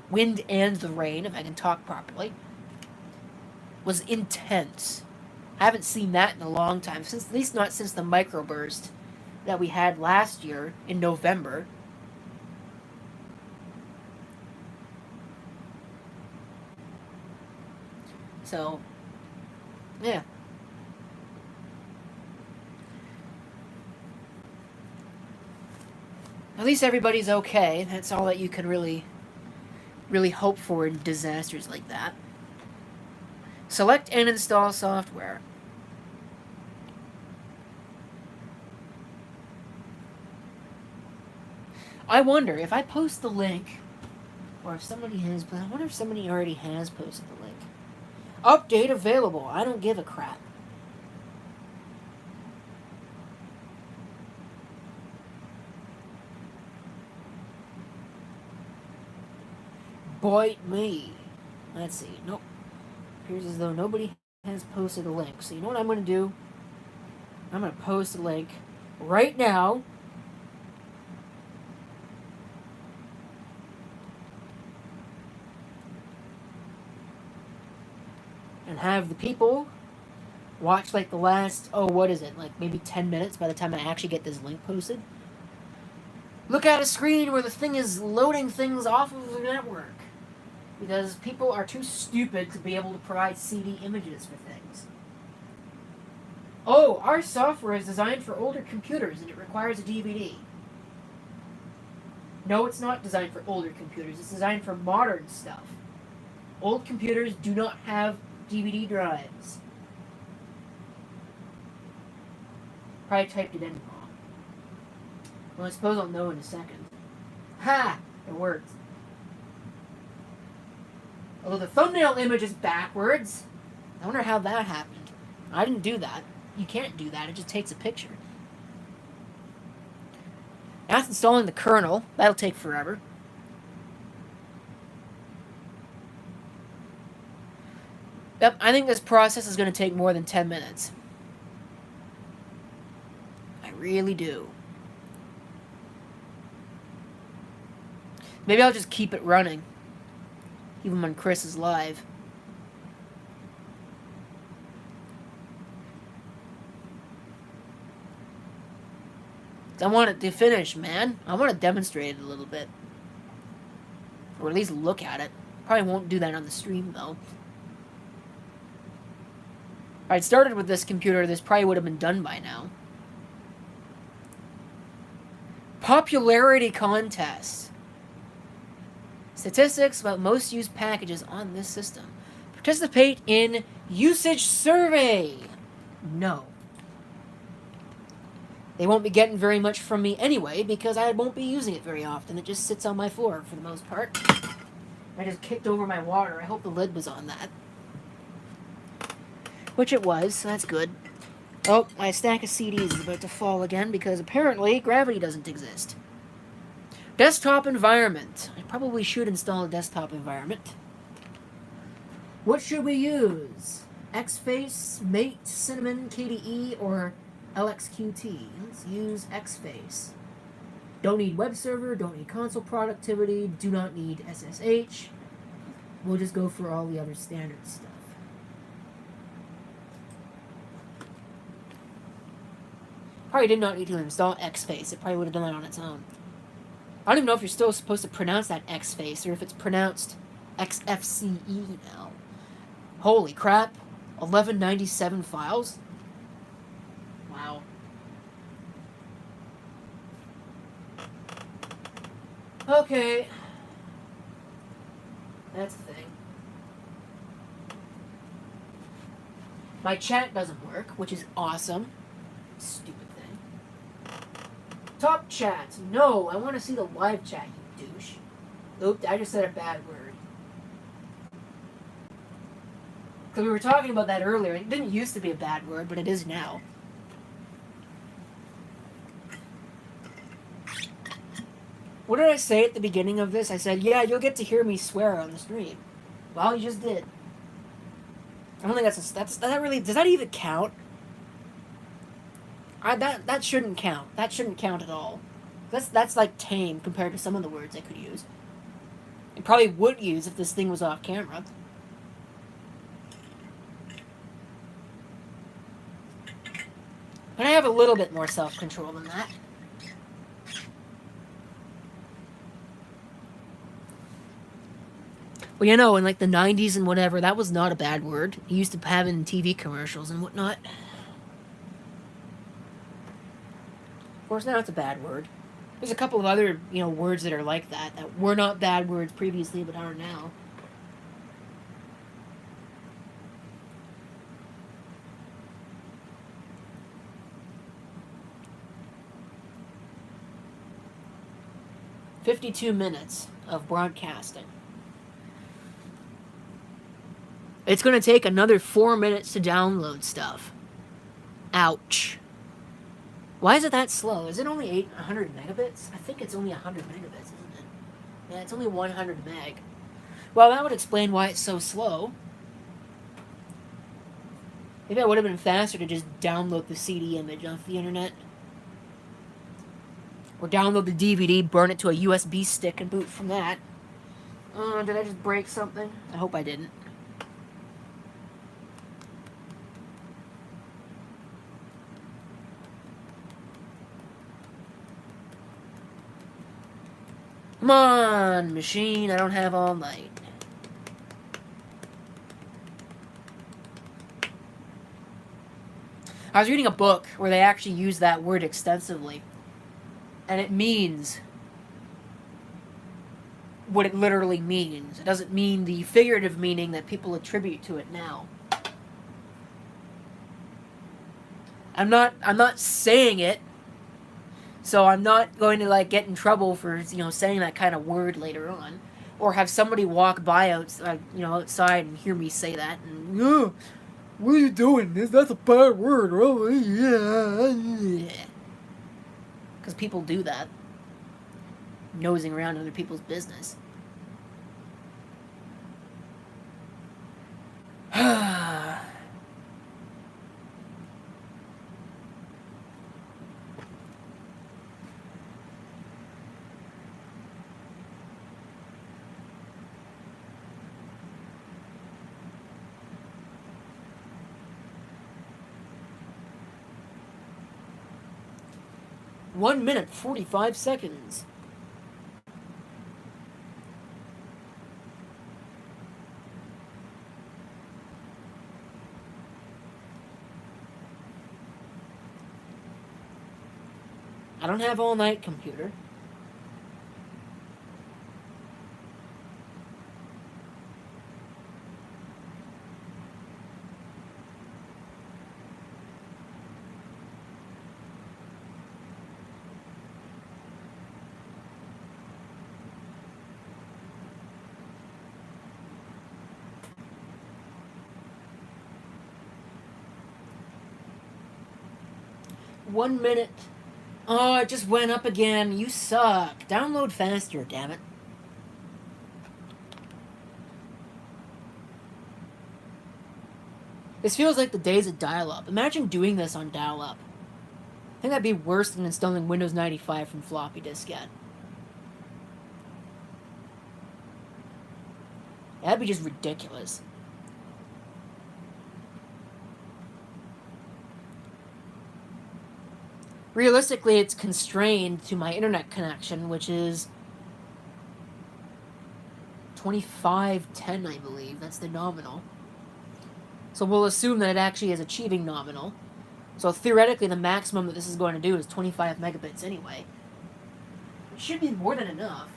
if I can talk properly, was intense. I haven't seen that in a long time, at least not since the microburst that we had last year in November. So, yeah. At least everybody's okay. That's all that you can really hope for in disasters like that. Select and install software. I wonder if I post the link, or if somebody has, but I wonder if somebody already has posted the link. Update available. I don't give a crap. Bite me. Let's see. Nope. Appears as though nobody has posted a link. So you know what I'm going to do? I'm going to post a link right now. And have the people watch like the last, what is it? Like maybe 10 minutes by the time I actually get this link posted. Look at a screen where the thing is loading things off of the network. Because people are too stupid to be able to provide CD images for things. Oh, our software is designed for older computers and it requires a DVD. No, it's not designed for older computers. It's designed for modern stuff. Old computers do not have DVD drives. Probably typed it in wrong. Well, I suppose I'll know in a second. Ha! It worked. Although the thumbnail image is backwards. I wonder how that happened. I didn't do that. You can't do that. It just takes a picture. Now it's installing the kernel. That'll take forever. Yep, I think this process is going to take more than 10 minutes. I really do. Maybe I'll just keep it running. Even when Chris is live. I want it to finish, man. I want to demonstrate it a little bit. Or at least look at it. Probably won't do that on the stream, though. If I'd started with this computer, this probably would have been done by now. Popularity contest. Statistics about most used packages on this system. Participate in usage survey. No. They won't be getting very much from me anyway because I won't be using it very often. It just sits on my floor for the most part. I just kicked over my water. I hope the lid was on that. Which it was, so that's good. Oh, my stack of CDs is about to fall again because apparently gravity doesn't exist. Desktop environment. I probably should install a desktop environment. What should we use? Xface, Mate, Cinnamon, KDE, or LXQT? Let's use Xface. Don't need web server, don't need console productivity, do not need SSH. We'll just go for all the other standard stuff. Probably did not need to install Xface. It probably would have done that on its own. I don't even know if you're still supposed to pronounce that Xface or if it's pronounced XFCE now. Holy crap. 1197 files? Wow. Okay. That's the thing. My chat doesn't work, which is awesome. Stupid thing. Top chats. No, I want to see the live chat, you douche. Oop, I just said a bad word. Because we were talking about that earlier. It didn't used to be a bad word, but it is now. What did I say at the beginning of this? I said, yeah, you'll get to hear me swear on the stream. Well, you just did. I don't think that really, does that even count? That shouldn't count. That shouldn't count at all. That's like tame compared to some of the words I could use. And probably would use if this thing was off camera. But I have a little bit more self-control than that. Well, you know, in like the 90s and whatever, that was not a bad word. You used to have it in TV commercials and whatnot. Of course, now it's a bad word. There's a couple of other, words that are like that were not bad words previously but are now. "52 minutes of broadcasting. It's going to take another 4 minutes to download stuff. Ouch. Why is it that slow? Is it only 800 megabits? I think it's only 100 megabits, isn't it? Yeah, it's only 100 meg. Well, that would explain why it's so slow. Maybe it would have been faster to just download the CD image off the internet. Or download the DVD, burn it to a USB stick, and boot from that. Did I just break something? I hope I didn't. Come on, machine, I don't have all night. I was reading a book where they actually use that word extensively. And it means what it literally means. It doesn't mean the figurative meaning that people attribute to it now. I'm not saying it, so I'm not going to get in trouble for saying that kind of word later on, or have somebody walk by outside and hear me say that and what are you doing? That's a bad word. Because people do that, nosing around other people's business. One minute, 45 seconds. I don't have all night computer. 1 minute. Oh, it just went up again. You suck. Download faster, damn it. This feels like the days of dial-up. Imagine doing this on dial-up. I think that'd be worse than installing Windows 95 from floppy diskette. That'd be just ridiculous. Realistically, it's constrained to my internet connection, which is 2510, I believe. That's the nominal. So we'll assume that it actually is achieving nominal. So theoretically, the maximum that this is going to do is 25 megabits anyway. It should be more than enough.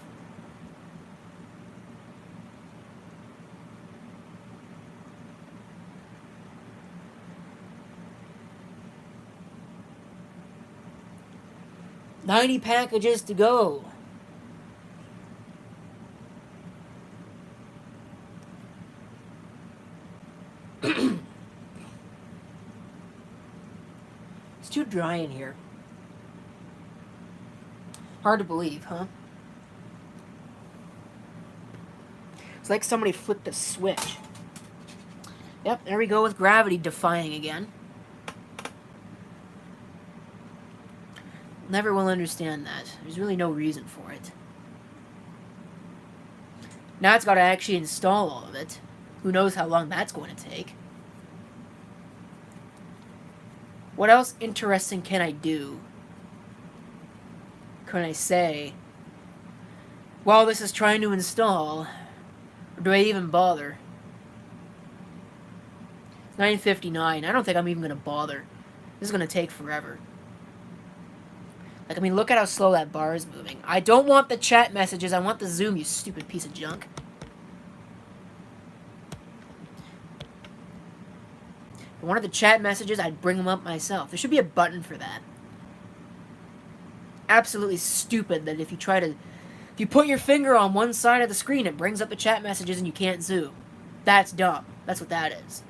$90 packages to go. It's too dry in here. Hard to believe, huh? It's like somebody flipped a switch. Yep, there we go with gravity defying again. Never will understand that. There's really no reason for it. Now it's got to actually install all of it. Who knows how long that's going to take. What else interesting can I do? Can I say? While this is trying to install, or do I even bother? It's 9:59. I don't think I'm even going to bother. This is going to take forever. Like, I mean, look at how slow that bar is moving. I don't want the chat messages. I want the Zoom, you stupid piece of junk. If I wanted the chat messages, I'd bring them up myself. There should be a button for that. Absolutely stupid that if you put your finger on one side of the screen, it brings up the chat messages and you can't zoom. That's dumb. That's what that is.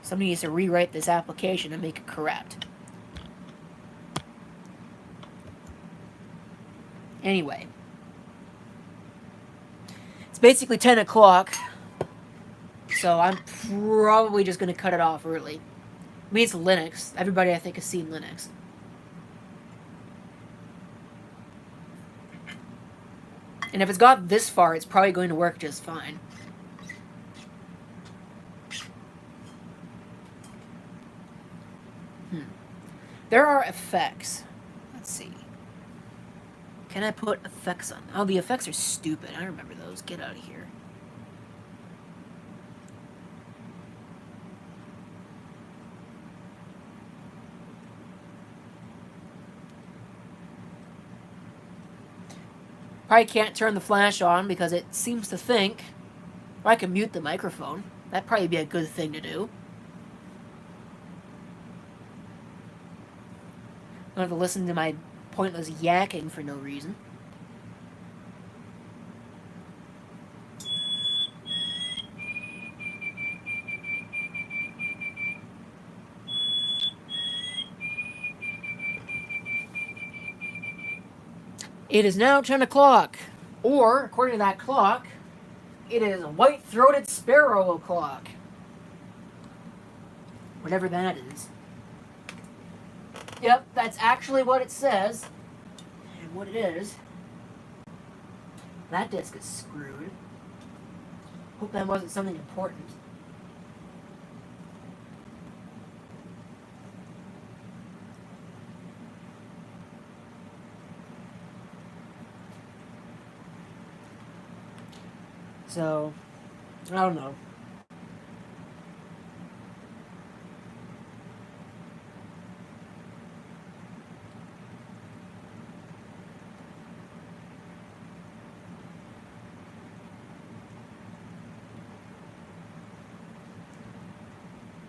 Somebody needs to rewrite this application and make it correct. Anyway. It's basically 10 o'clock. So I'm probably just going to cut it off early. I mean, it's Linux. Everybody, I think, has seen Linux. And if it's got this far, it's probably going to work just fine. There are effects. Let's see. Can I put effects on? Oh, the effects are stupid. I remember those. Get out of here. Probably can't turn the flash on because it seems to think, or I can mute the microphone. That'd probably be a good thing to do. I don't have to listen to my pointless yakking for no reason. It is now 10 o'clock. Or, according to that clock, it is white-throated sparrow o'clock. Whatever that is. Yep, that's actually what it says. And what it is. That disc is screwed. Hope that wasn't something important. So, I don't know.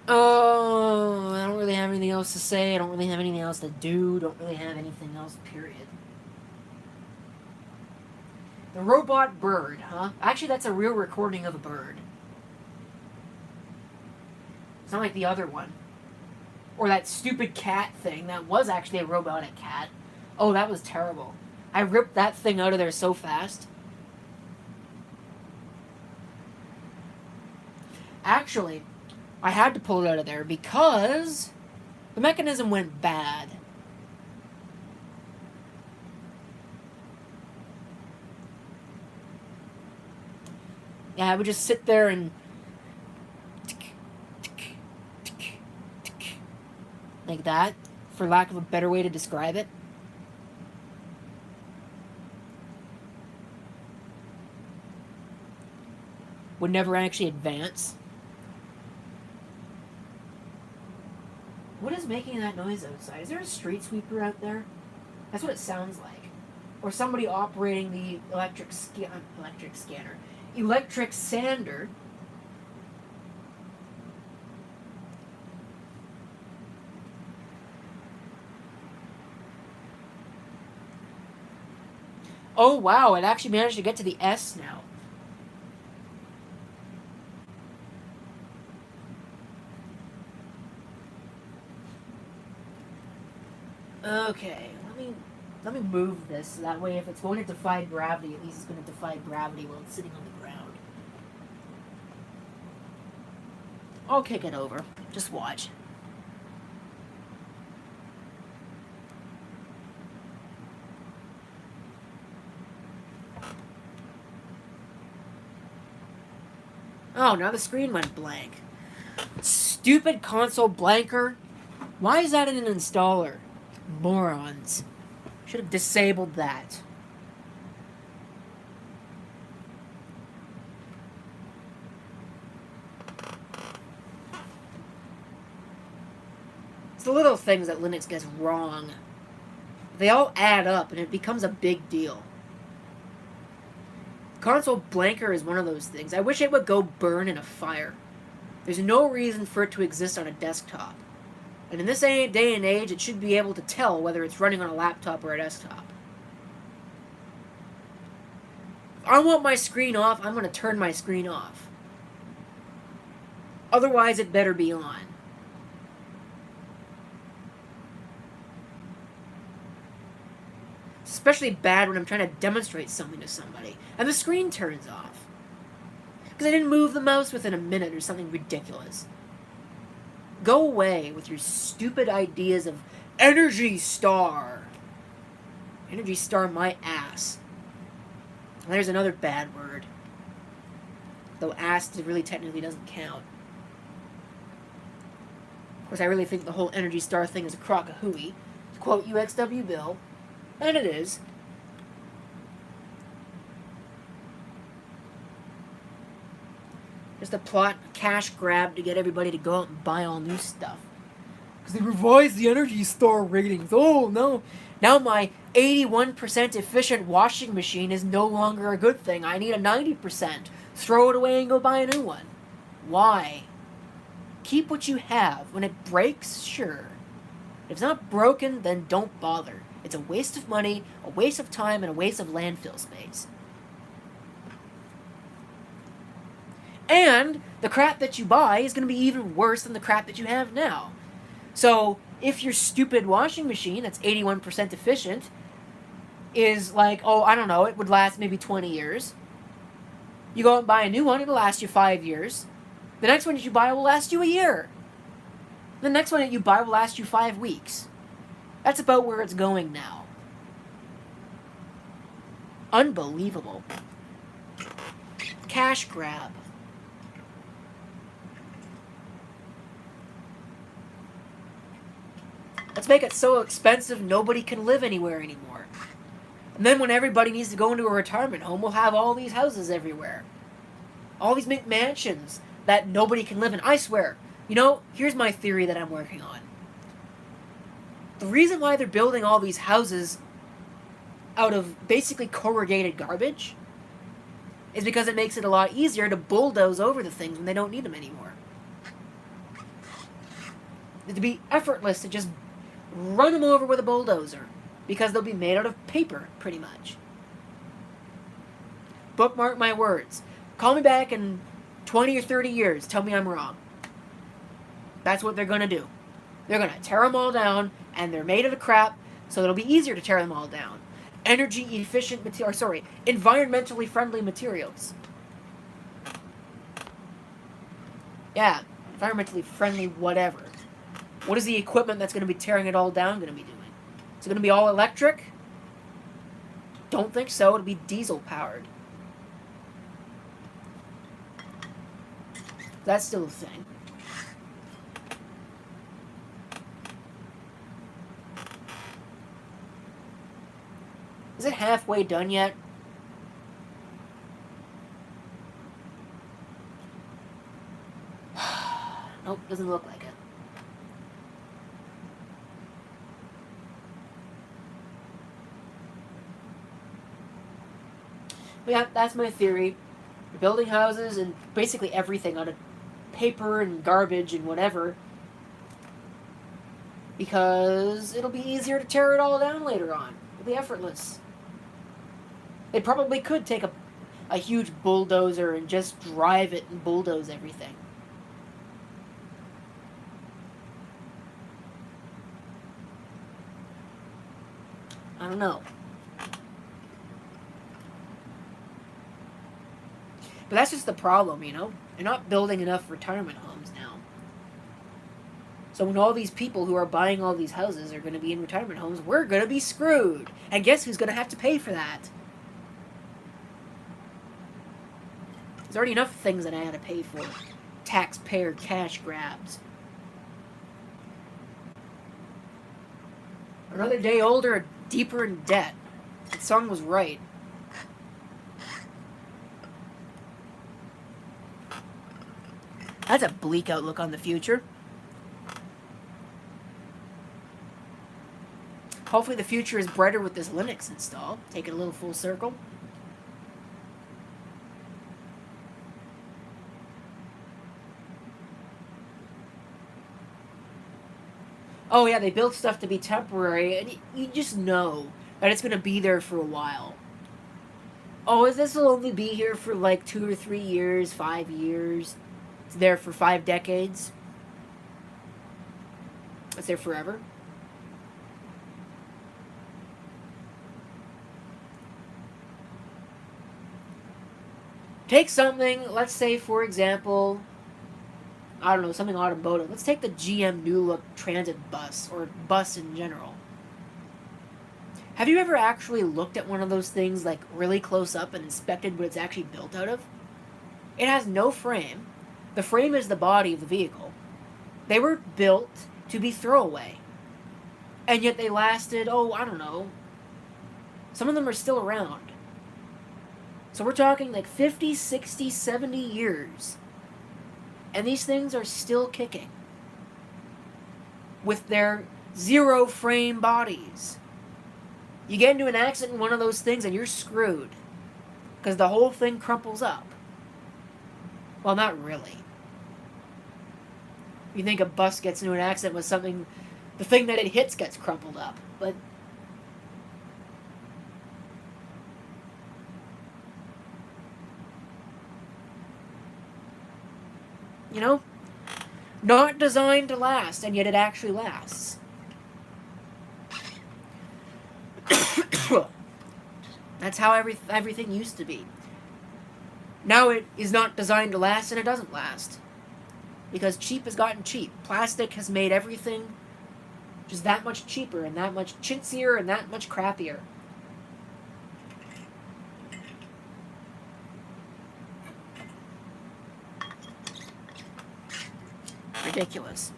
Oh, I don't really have anything else to say. I don't really have anything else to do. Don't really have anything else, period. The robot bird, huh? Actually, that's a real recording of a bird. It's not like the other one. Or that stupid cat thing that was actually a robotic cat. Oh, that was terrible. I ripped that thing out of there so fast. Actually, I had to pull it out of there because the mechanism went bad. Yeah, I would just sit there and like that, for lack of a better way to describe it. Would never actually advance. What is making that noise outside? Is there a street sweeper out there? That's what it sounds like. Or somebody operating the electric sander. Oh wow, it actually managed to get to the S now. Okay, let me move this so that way if it's going to defy gravity, at least it's going to defy gravity while it's sitting on the ground. I'll kick it over. Just watch. Oh, now the screen went blank. Stupid console blanker. Why is that in an installer? Morons. Should have disabled that. It's the little things that Linux gets wrong. They all add up and it becomes a big deal. Console blanker is one of those things. I wish it would go burn in a fire. There's no reason for it to exist on a desktop. And in this day and age, it should be able to tell whether it's running on a laptop or a desktop. If I want my screen off, I'm going to turn my screen off. Otherwise, it better be on. It's especially bad when I'm trying to demonstrate something to somebody, and the screen turns off. Because I didn't move the mouse within a minute or something ridiculous. Go away with your stupid ideas of Energy Star. Energy Star my ass. And there's another bad word. Though ass really technically doesn't count. Of course, I really think the whole Energy Star thing is a crock of hooey. To quote UXW Bill. And it is. Just a plot, cash grab to get everybody to go out and buy all new stuff. Because they revised the Energy Star ratings. Oh no. Now my 81% efficient washing machine is no longer a good thing. I need a 90%. Throw it away and go buy a new one. Why? Keep what you have. When it breaks, sure. If it's not broken, then don't bother. It's a waste of money, a waste of time, and a waste of landfill space. And the crap that you buy is going to be even worse than the crap that you have now. So, if your stupid washing machine that's 81% efficient is like, oh, I don't know, it would last maybe 20 years. You go out and buy a new one, it'll last you 5 years. The next one that you buy will last you a year. The next one that you buy will last you 5 weeks. That's about where it's going now. Unbelievable. Cash grab. Let's make it so expensive nobody can live anywhere anymore. And then when everybody needs to go into a retirement home, we'll have all these houses everywhere. All these McMansions that nobody can live in. I swear. You know, here's my theory that I'm working on. The reason why they're building all these houses out of basically corrugated garbage is because it makes it a lot easier to bulldoze over the things when they don't need them anymore. It'd be effortless to just run them over with a bulldozer because they'll be made out of paper, pretty much. Bookmark my words. Call me back in 20 or 30 years. Tell me I'm wrong. That's what they're going to do. They're going to tear them all down, and they're made of the crap, so it'll be easier to tear them all down. Energy efficient material, sorry, environmentally friendly materials. Yeah, environmentally friendly whatever. What is the equipment that's going to be tearing it all down going to be doing? Is it going to be all electric? Don't think so. It'll be diesel powered. That's still a thing. Is it halfway done yet? Nope, doesn't look like it. But yeah, that's my theory. You're building houses and basically everything out of paper and garbage and whatever, because it'll be easier to tear it all down later on. It'll be effortless. They probably could take a huge bulldozer and just drive it and bulldoze everything. I don't know. But that's just the problem, you know? They're not building enough retirement homes now. So when all these people who are buying all these houses are going to be in retirement homes, we're going to be screwed. And guess who's going to have to pay for that? There's already enough things that I had to pay for. Taxpayer cash grabs. Another day older, deeper in debt. The song was right. That's a bleak outlook on the future. Hopefully the future is brighter with this Linux install. Take it a little full circle. Oh yeah, they built stuff to be temporary, and you just know that it's going to be there for a while. Oh, this will only be here for like 2 or 3 years, 5 years. It's there for 5 decades. It's there forever. Take something, let's say for example, I don't know, something automotive. Let's take the GM New Look Transit bus, or bus in general. Have you ever actually looked at one of those things like really close up and inspected what it's actually built out of? It has no frame. The frame is the body of the vehicle. They were built to be throwaway. And yet they lasted, I don't know. Some of them are still around. So we're talking like 50, 60, 70 years. And these things are still kicking. With their zero frame bodies. You get into an accident in one of those things and you're screwed. Because the whole thing crumples up. Well, not really. You think a bus gets into an accident with something, the thing that it hits gets crumpled up. But you know, not designed to last, and yet it actually lasts. That's how everything used to be. Now it is not designed to last, and it doesn't last. Because cheap has gotten cheap. Plastic has made everything just that much cheaper, and that much chintzier, and that much crappier. Ridiculous.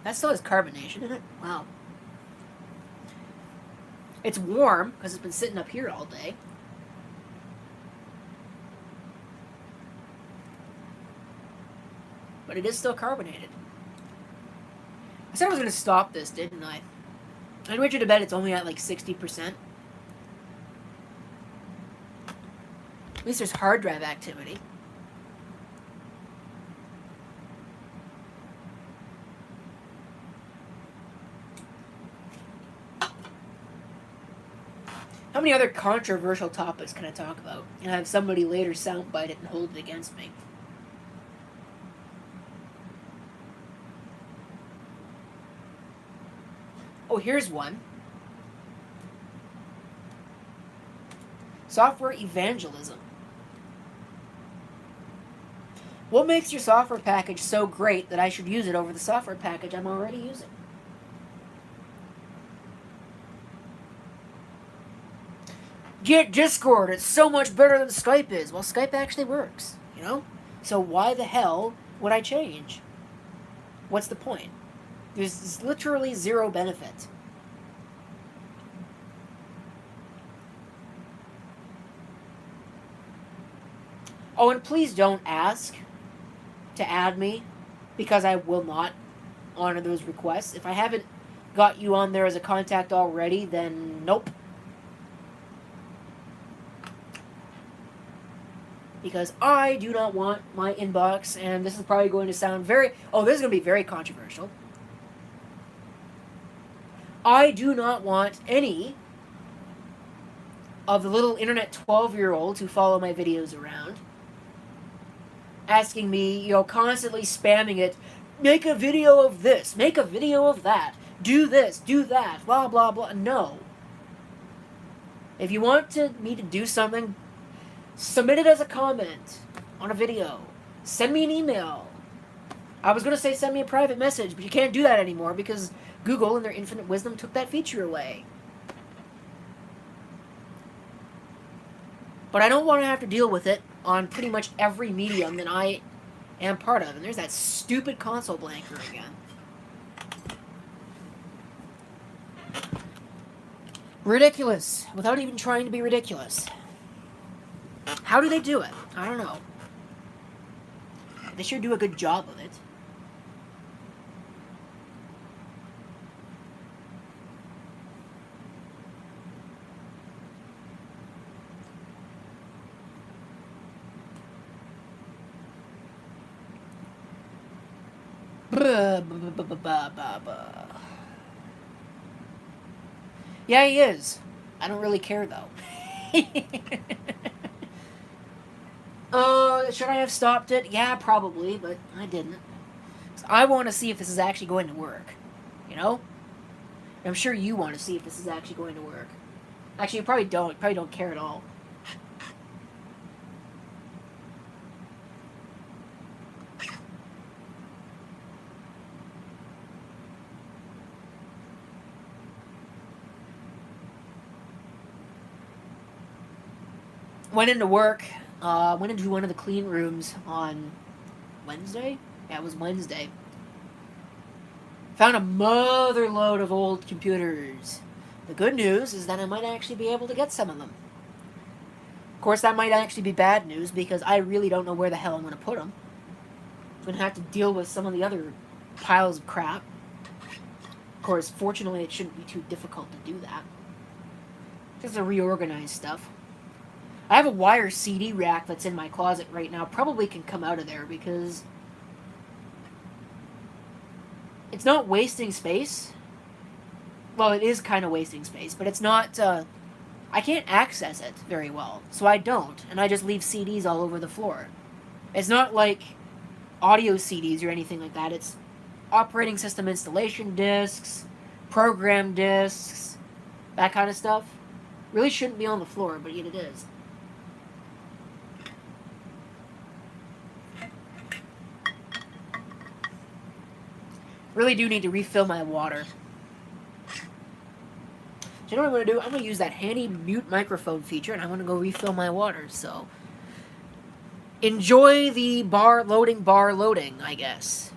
That still has carbonation in it? Wow. It's warm, because it's been sitting up here all day. But it is still carbonated. I said I was going to stop this, didn't I? I went you to bed, it's only at like 60%. At least there's hard drive activity. How many other controversial topics can I talk about and have somebody later soundbite it and hold it against me? Oh, here's one. Software evangelism. What makes your software package so great that I should use it over the software package I'm already using? Get Discord. It's so much better than Skype is. Well, Skype actually works, you know? So why the hell would I change? What's the point? There's literally zero benefit. Oh, and please don't ask to add me because I will not honor those requests. If I haven't got you on there as a contact already, then nope. Because I do not want my inbox, and this is probably going to sound very. Oh, this is going to be very controversial. I do not want any of the little internet 12-year-olds who follow my videos around asking me, constantly spamming it. Make a video of this, make a video of that, do this, do that, blah, blah, blah. No. If you want me to do something, submit it as a comment on a video. Send me an email. I was going to say send me a private message, but you can't do that anymore because Google, in their infinite wisdom, took that feature away. But I don't want to have to deal with it on pretty much every medium that I am part of. And there's that stupid console blanker again. Ridiculous. Without even trying to be ridiculous. How do they do it? I don't know. They sure do a good job of it. Yeah, he is. I don't really care, though. Should I have stopped it? Yeah, probably, but I didn't. So I want to see if this is actually going to work. You know? I'm sure you want to see if this is actually going to work. Actually, you probably don't. You probably don't care at all. Went into work. Went into one of the clean rooms on Wednesday? Yeah, it was Wednesday. Found a mother load of old computers. The good news is that I might actually be able to get some of them. Of course, that might actually be bad news because I really don't know where the hell I'm going to put them. I'm going to have to deal with some of the other piles of crap. Of course, fortunately, it shouldn't be too difficult to do that. Just to reorganize stuff. I have a wire CD rack that's in my closet right now. Probably can come out of there because it's not wasting space. Well, it is kind of wasting space, but it's not. I can't access it very well, so I don't, and I just leave CDs all over the floor. It's not like audio CDs or anything like that. It's operating system installation discs, program discs, that kind of stuff. Really shouldn't be on the floor, but yet it is. Really do need to refill my water. So you know what I'm going to do? I'm going to use that handy mute microphone feature, and I'm going to go refill my water. So enjoy the bar loading, I guess.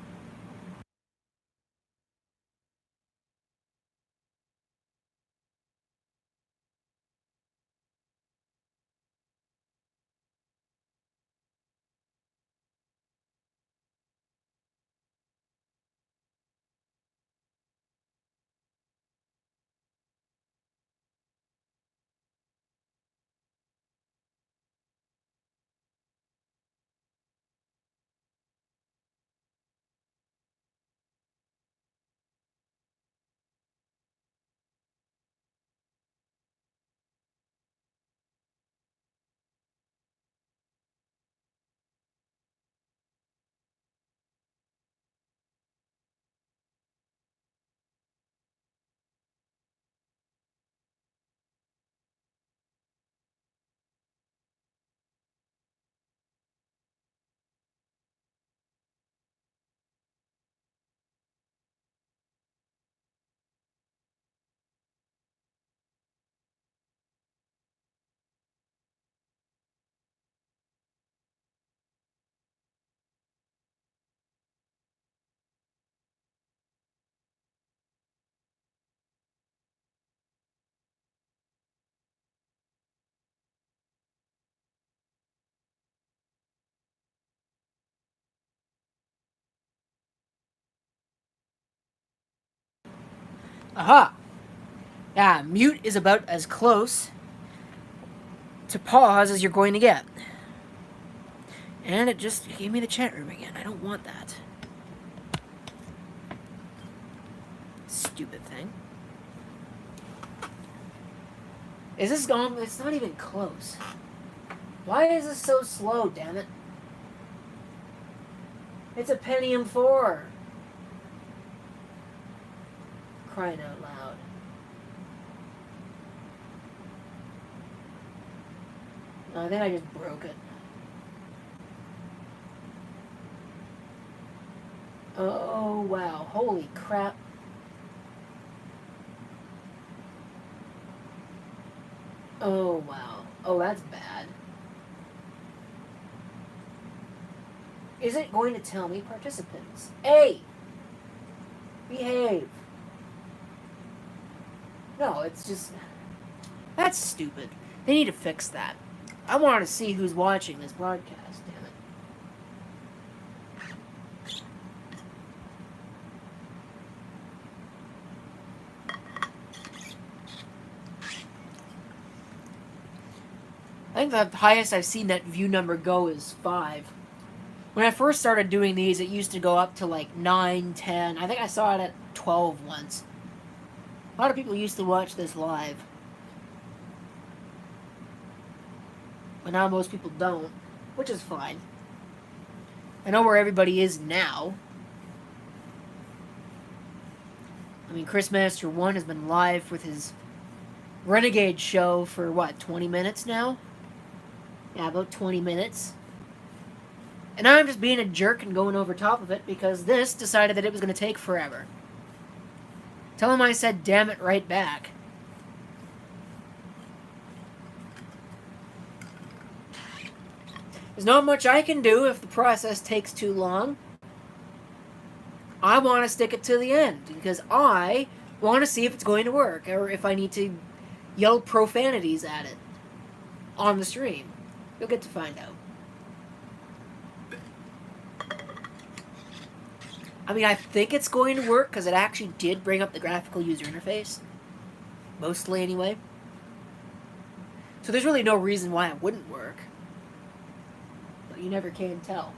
Aha! Yeah, mute is about as close to pause as you're going to get. And it just gave me the chat room again. I don't want that. Stupid thing. Is this going? It's not even close. Why is this so slow, damn it? It's a Pentium 4. Crying out loud. No, I think I just broke it. Oh, wow. Holy crap. Oh, wow. Oh, that's bad. Is it going to tell me participants? Hey! Behave. No, it's just... That's stupid. They need to fix that. I want to see who's watching this broadcast, damn it. I think the highest I've seen that view number go is 5. When I first started doing these, it used to go up to like 9, 10. I think I saw it at 12 once. A lot of people used to watch this live. But now most people don't, which is fine. I know where everybody is now. I mean, Chris Master 1 has been live with his Renegade show for, what, 20 minutes now? Yeah, about 20 minutes. And I'm just being a jerk and going over top of it because this decided that it was going to take forever. Tell him I said damn it right back. There's not much I can do if the process takes too long. I want to stick it to the end because I want to see if it's going to work or if I need to yell profanities at it on the stream. You'll get to find out. I mean, I think it's going to work because it actually did bring up the graphical user interface. Mostly, anyway. So there's really no reason why it wouldn't work. But you never can tell.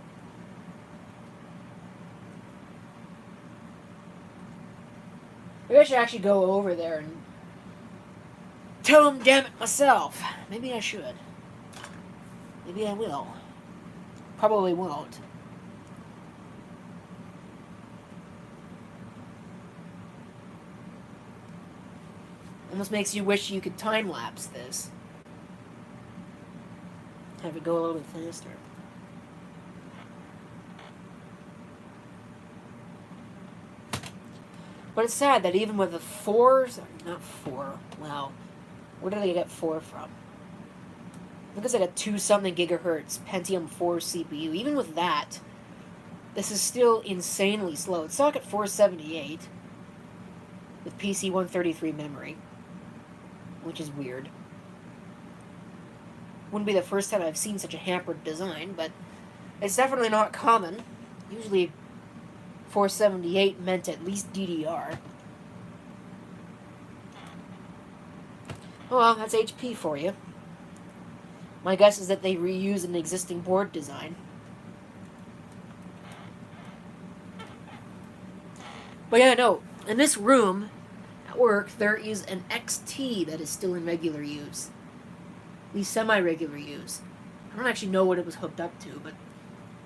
Maybe I should actually go over there and tell him, damn it, myself. Maybe I should. Maybe I will. Probably won't. Almost makes you wish you could time-lapse this. Have it go a little bit faster. But it's sad that even with the 4s... Not 4. Wow. Where did they get 4 from? I think it's like a 2-something gigahertz Pentium 4 CPU. Even with that, this is still insanely slow. It's socket 478 with PC 133 memory, which is weird. Wouldn't be the first time I've seen such a hampered design, but it's definitely not common. Usually 478 meant at least DDR. Oh well, that's HP for you. My guess is that they reuse an existing board design. But yeah, no, in this room at work, there is an XT that is still in regular use. At least semi-regular use. I don't actually know what it was hooked up to, but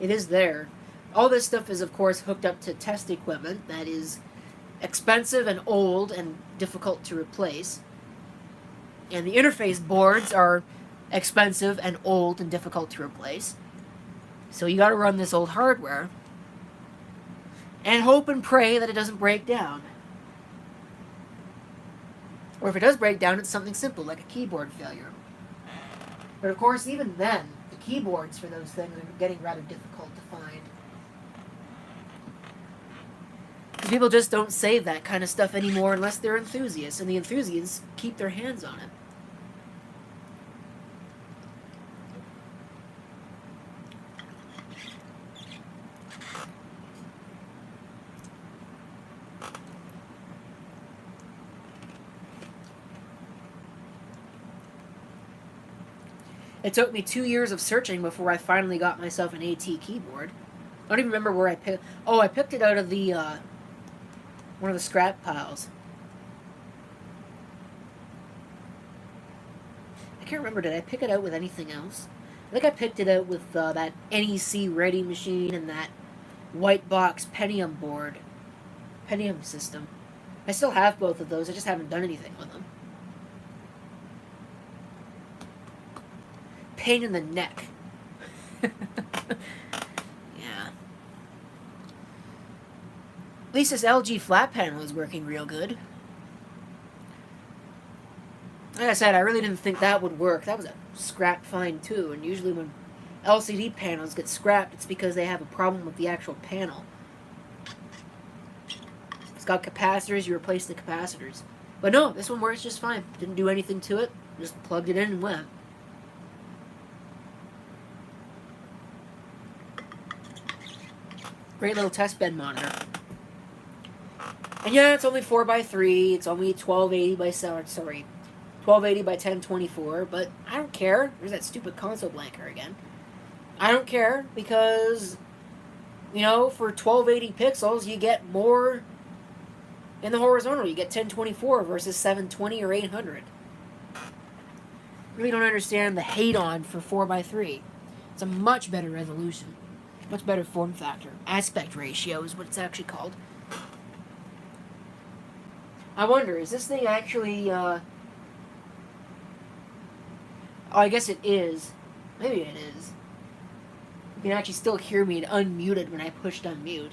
it is there. All this stuff is, of course, hooked up to test equipment that is expensive and old and difficult to replace. And the interface boards are expensive and old and difficult to replace. So you gotta run this old hardware and hope and pray that it doesn't break down. Or if it does break down, it's something simple, like a keyboard failure. But of course, even then, the keyboards for those things are getting rather difficult to find. Because people just don't save that kind of stuff anymore unless they're enthusiasts, and the enthusiasts keep their hands on it. It took me 2 years of searching before I finally got myself an AT keyboard. I don't even remember where I picked. Oh, I picked it out of the one of the scrap piles. I can't remember. Did I pick it out with anything else? I think I picked it out with that NEC Ready machine and that white box Pentium board, Pentium system. I still have both of those. I just haven't done anything with them. Pain in the neck. Yeah. At least this LG flat panel is working real good. Like I said, I really didn't think that would work. That was a scrap find too, and usually when LCD panels get scrapped, it's because they have a problem with the actual panel. It's got capacitors, you replace the capacitors. But no, this one works just fine. Didn't do anything to it, just plugged it in and went. Great little test bed monitor. And yeah, it's only 4x3, it's only 1280 by 1280 by 1024, but I don't care. There's that stupid console blanker again. I don't care because, you know, for 1280 pixels, you get more in the horizontal. You get 1024 versus 720 or 800. Really don't understand the hate on for 4x3. It's a much better resolution. Much better form factor. Aspect ratio is what it's actually called. I wonder, is this thing actually, oh, I guess it is. Maybe it is. You can actually still hear me unmuted when I pushed unmute.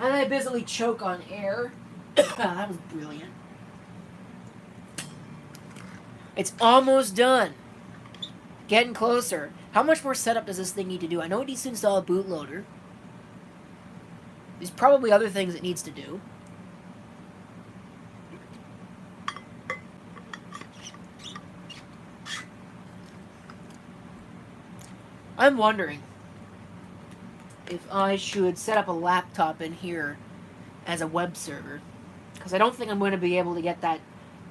And I busily choke on air. That was brilliant. It's almost done. Getting closer. How much more setup does this thing need to do? I know it needs to install a bootloader. There's probably other things it needs to do. I'm wondering if I should set up a laptop in here as a web server. Because I don't think I'm going to be able to get that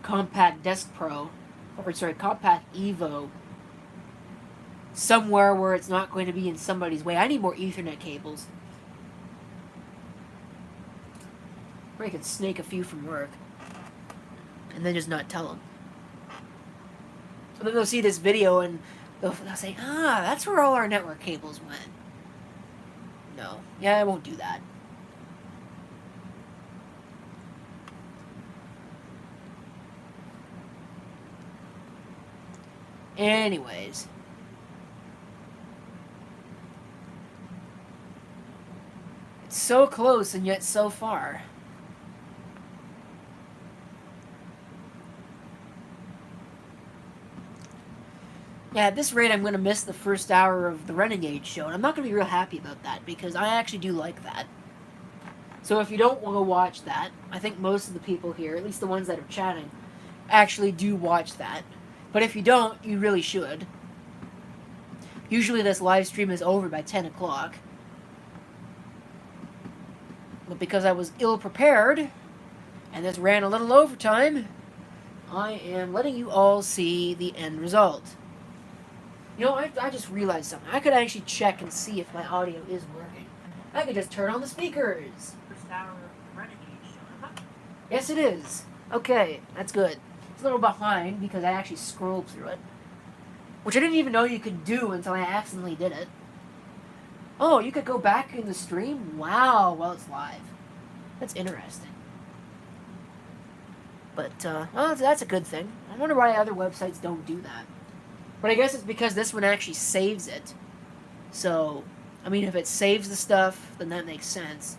Compact Desk Pro, or sorry, Compact Evo somewhere where it's not going to be in somebody's way. I need more Ethernet cables. Or I could snake a few from work. And then just not tell them. And then they'll see this video and they'll say, ah, that's where all our network cables went. No. Yeah, I won't do that. Anyways. It's so close and yet so far. Yeah, at this rate, I'm going to miss the first hour of the Renegade show, and I'm not going to be real happy about that, because I actually do like that. So if you don't want to watch that, I think most of the people here, at least the ones that are chatting, actually do watch that. But if you don't, you really should. Usually this live stream is over by 10 o'clock. But because I was ill-prepared, and this ran a little overtime, I am letting you all see the end result. You know, I just realized something. I could actually check and see if my audio is working. I could just turn on the speakers. First hour of the Renegade show. Yes, it is. Okay, that's good. It's a little behind because I actually scrolled through it. Which I didn't even know you could do until I accidentally did it. Oh, you could go back in the stream? Wow, well, it's live. That's interesting. But, well, that's a good thing. I wonder why other websites don't do that. But I guess it's because this one actually saves it. So, I mean, if it saves the stuff, then that makes sense.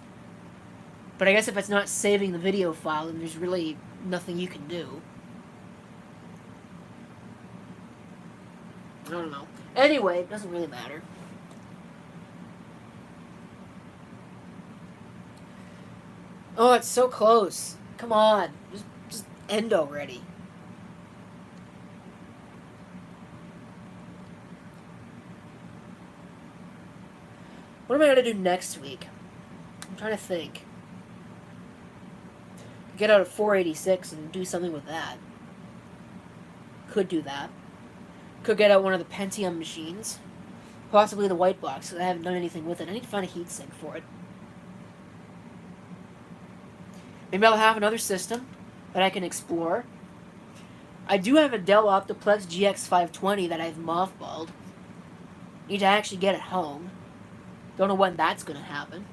But I guess if it's not saving the video file, then there's really nothing you can do. I don't know. Anyway, it doesn't really matter. Oh, it's so close. Come on. Just end already. What am I going to do next week? I'm trying to think. Get out a 486 and do something with that. Could do that. Could get out one of the Pentium machines. Possibly the white box, because I haven't done anything with it. I need to find a heatsink for it. Maybe I'll have another system that I can explore. I do have a Dell Optiplex GX520 that I've mothballed. Need to actually get it home. Don't know when that's going to happen.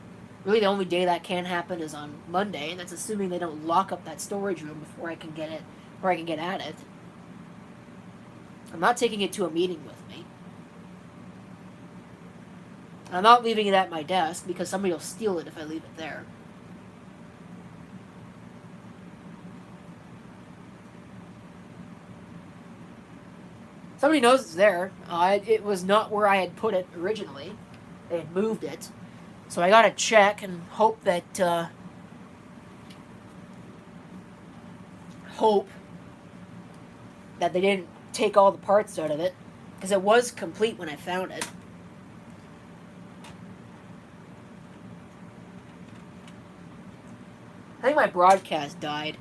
Really, the only day that can happen is on Monday, and that's assuming they don't lock up that storage room before I can get it, or I can get at it. I'm not taking it to a meeting with me. I'm not leaving it at my desk because somebody will steal it if I leave it there. Somebody knows it's there. It was not where I had put it originally. They had moved it. So I gotta check and hope that, they didn't take all the parts out of it. Because it was complete when I found it. I think my broadcast died.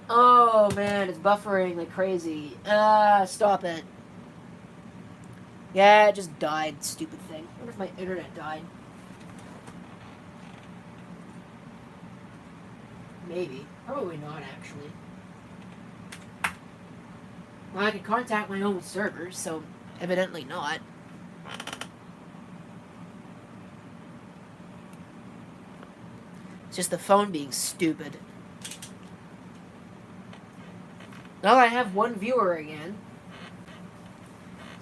Oh man, it's buffering like crazy. Stop it. Yeah, it just died, stupid thing. I wonder if my internet died. Maybe. Probably not, actually. Well, I could contact my own server, so evidently not. It's just the phone being stupid. Now I have one viewer again.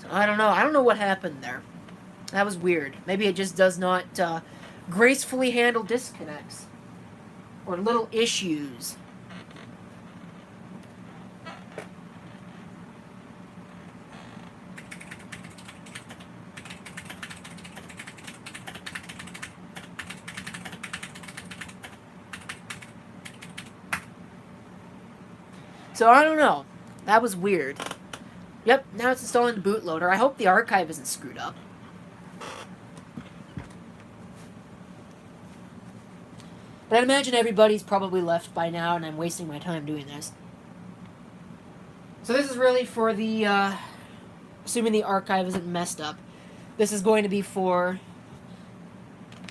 So I don't know. I don't know what happened there. That was weird. Maybe it just does not gracefully handle disconnects. Or little issues. So I don't know. That was weird. Yep, now it's installing the bootloader. I hope the archive isn't screwed up. But I'd imagine everybody's probably left by now, and I'm wasting my time doing this. So this is really for the, assuming the archive isn't messed up, this is going to be for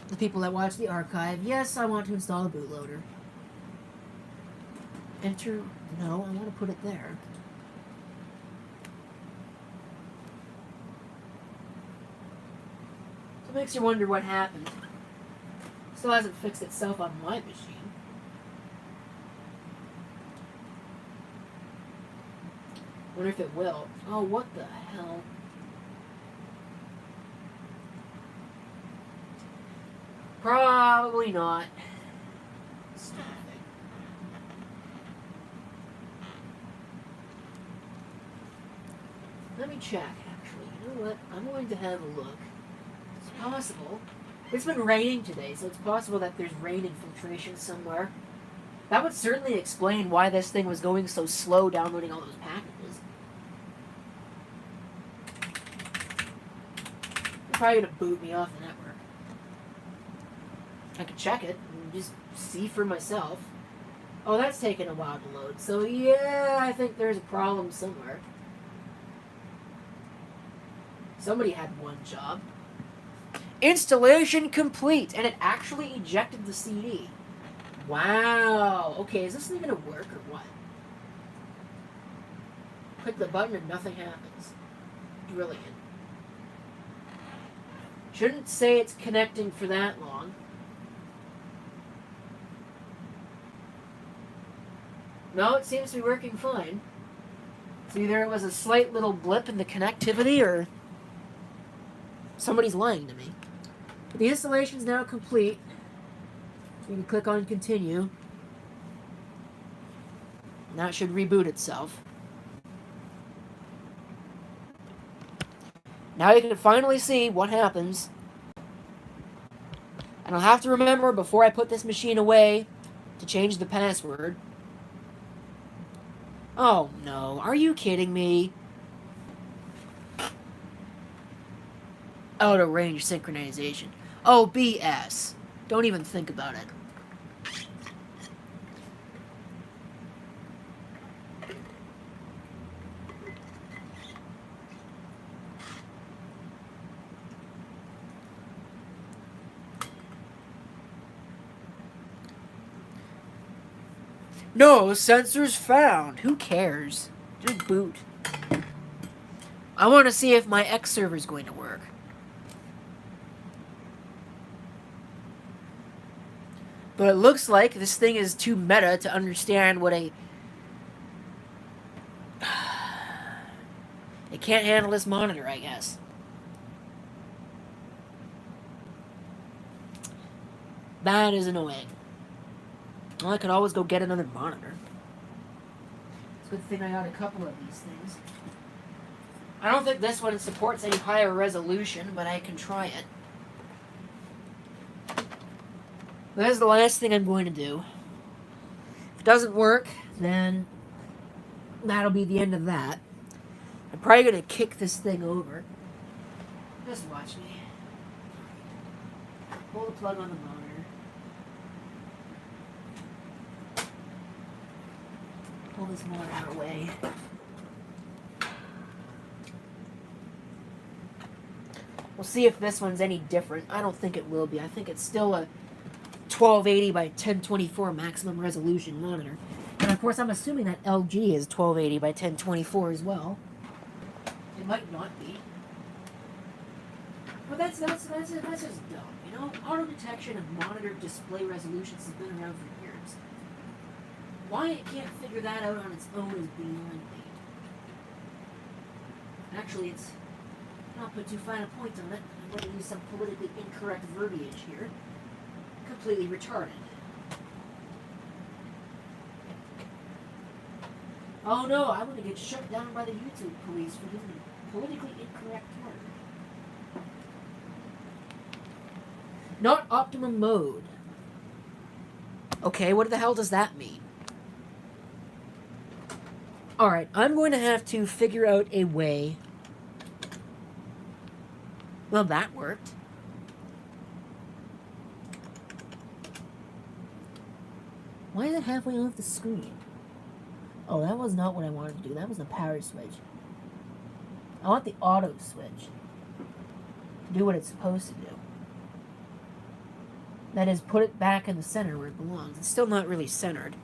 the people that watch the archive. Yes, I want to install a bootloader. Enter... No, I want to put it there. So it makes you wonder what happened. Still hasn't fixed itself on my machine. Wonder if it will. Oh, what the hell? Probably not. Stupid thing. Let me check, actually. You know what? I'm going to have a look. It's possible. It's been raining today, so it's possible that there's rain infiltration somewhere. That would certainly explain why this thing was going so slow downloading all those packages. It's probably going to boot me off the network. I could check it and just see for myself. Oh, that's taking a while to load. So yeah, I think there's a problem somewhere. Somebody had one job. Installation complete, and it actually ejected the CD. Wow. Okay, is this thing gonna work or what? Click the button and nothing happens. Brilliant. Shouldn't say it's connecting for that long. No, it seems to be working fine. So either it was a slight little blip in the connectivity or somebody's lying to me. But the installation is now complete. You can click on continue. And that should reboot itself. Now you can finally see what happens. And I'll have to remember before I put this machine away to change the password. Oh no, are you kidding me? Out of range synchronization. Oh, BS. Don't even think about it. No, sensors found. Who cares? Just boot. I want to see if my X server is going to work. But it looks like this thing is too meta to understand what a... It can't handle this monitor, I guess. That is annoying. Well, I could always go get another monitor. It's a good thing I got a couple of these things. I don't think this one supports any higher resolution, but I can try it. That is the last thing I'm going to do. If it doesn't work, then that'll be the end of that. I'm probably going to kick this thing over. Just watch me. Pull the plug on the monitor. Pull this monitor away. We'll see if this one's any different. I don't think it will be. I think it's still a 1280 by 1024 maximum resolution monitor. And of course, I'm assuming that LG is 1280 by 1024 as well. It might not be. But that's just dumb, you know? Auto detection of monitor display resolutions has been around for years. Why it can't figure that out on its own is beyond me. Actually, it's not put too fine a point on it. I'm going to use some politically incorrect verbiage here. Completely retarded. Oh no, I'm going to get shut down by the YouTube police for using a politically incorrect word. Not optimum mode. Okay, what the hell does that mean? Alright, I'm going to have to figure out a way. Well, that worked. Why is it halfway off the screen? Oh, that was not what I wanted to do. That was the power switch. I want the auto switch to do what it's supposed to do. That is, put it back in the center where it belongs. It's still not really centered.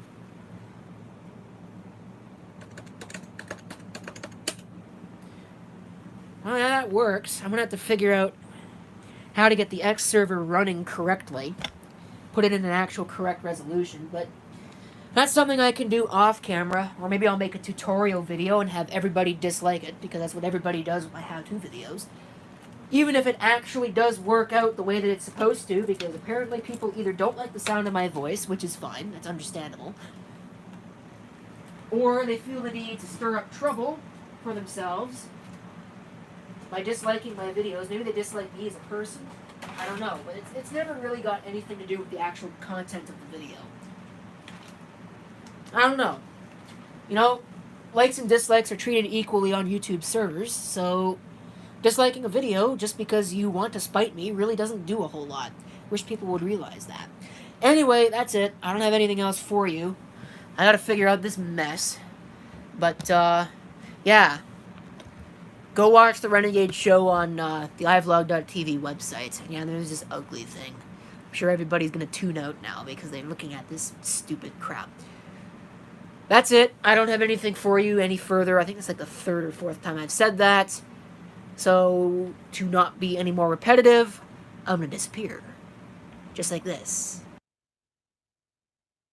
Oh, yeah, that works. I'm going to have to figure out how to get the X server running correctly. Put it in an actual correct resolution, but that's something I can do off camera, or maybe I'll make a tutorial video and have everybody dislike it, because that's what everybody does with my how-to videos. Even if it actually does work out the way that it's supposed to, because apparently people either don't like the sound of my voice, which is fine, that's understandable, or they feel the need to stir up trouble for themselves by disliking my videos. Maybe they dislike me as a person. I don't know, but it's never really got anything to do with the actual content of the video. I don't know. You know, likes and dislikes are treated equally on YouTube servers, so disliking a video just because you want to spite me really doesn't do a whole lot. Wish people would realize that. Anyway, that's it. I don't have anything else for you. I gotta figure out this mess. But, yeah. Go watch the Renegade show on the iVlog.tv website. Yeah, there's this ugly thing. I'm sure everybody's gonna tune out now because they're looking at this stupid crap. That's it. I don't have anything for you any further. I think it's like the third or fourth time I've said that. So, to not be any more repetitive, I'm gonna disappear. Just like this.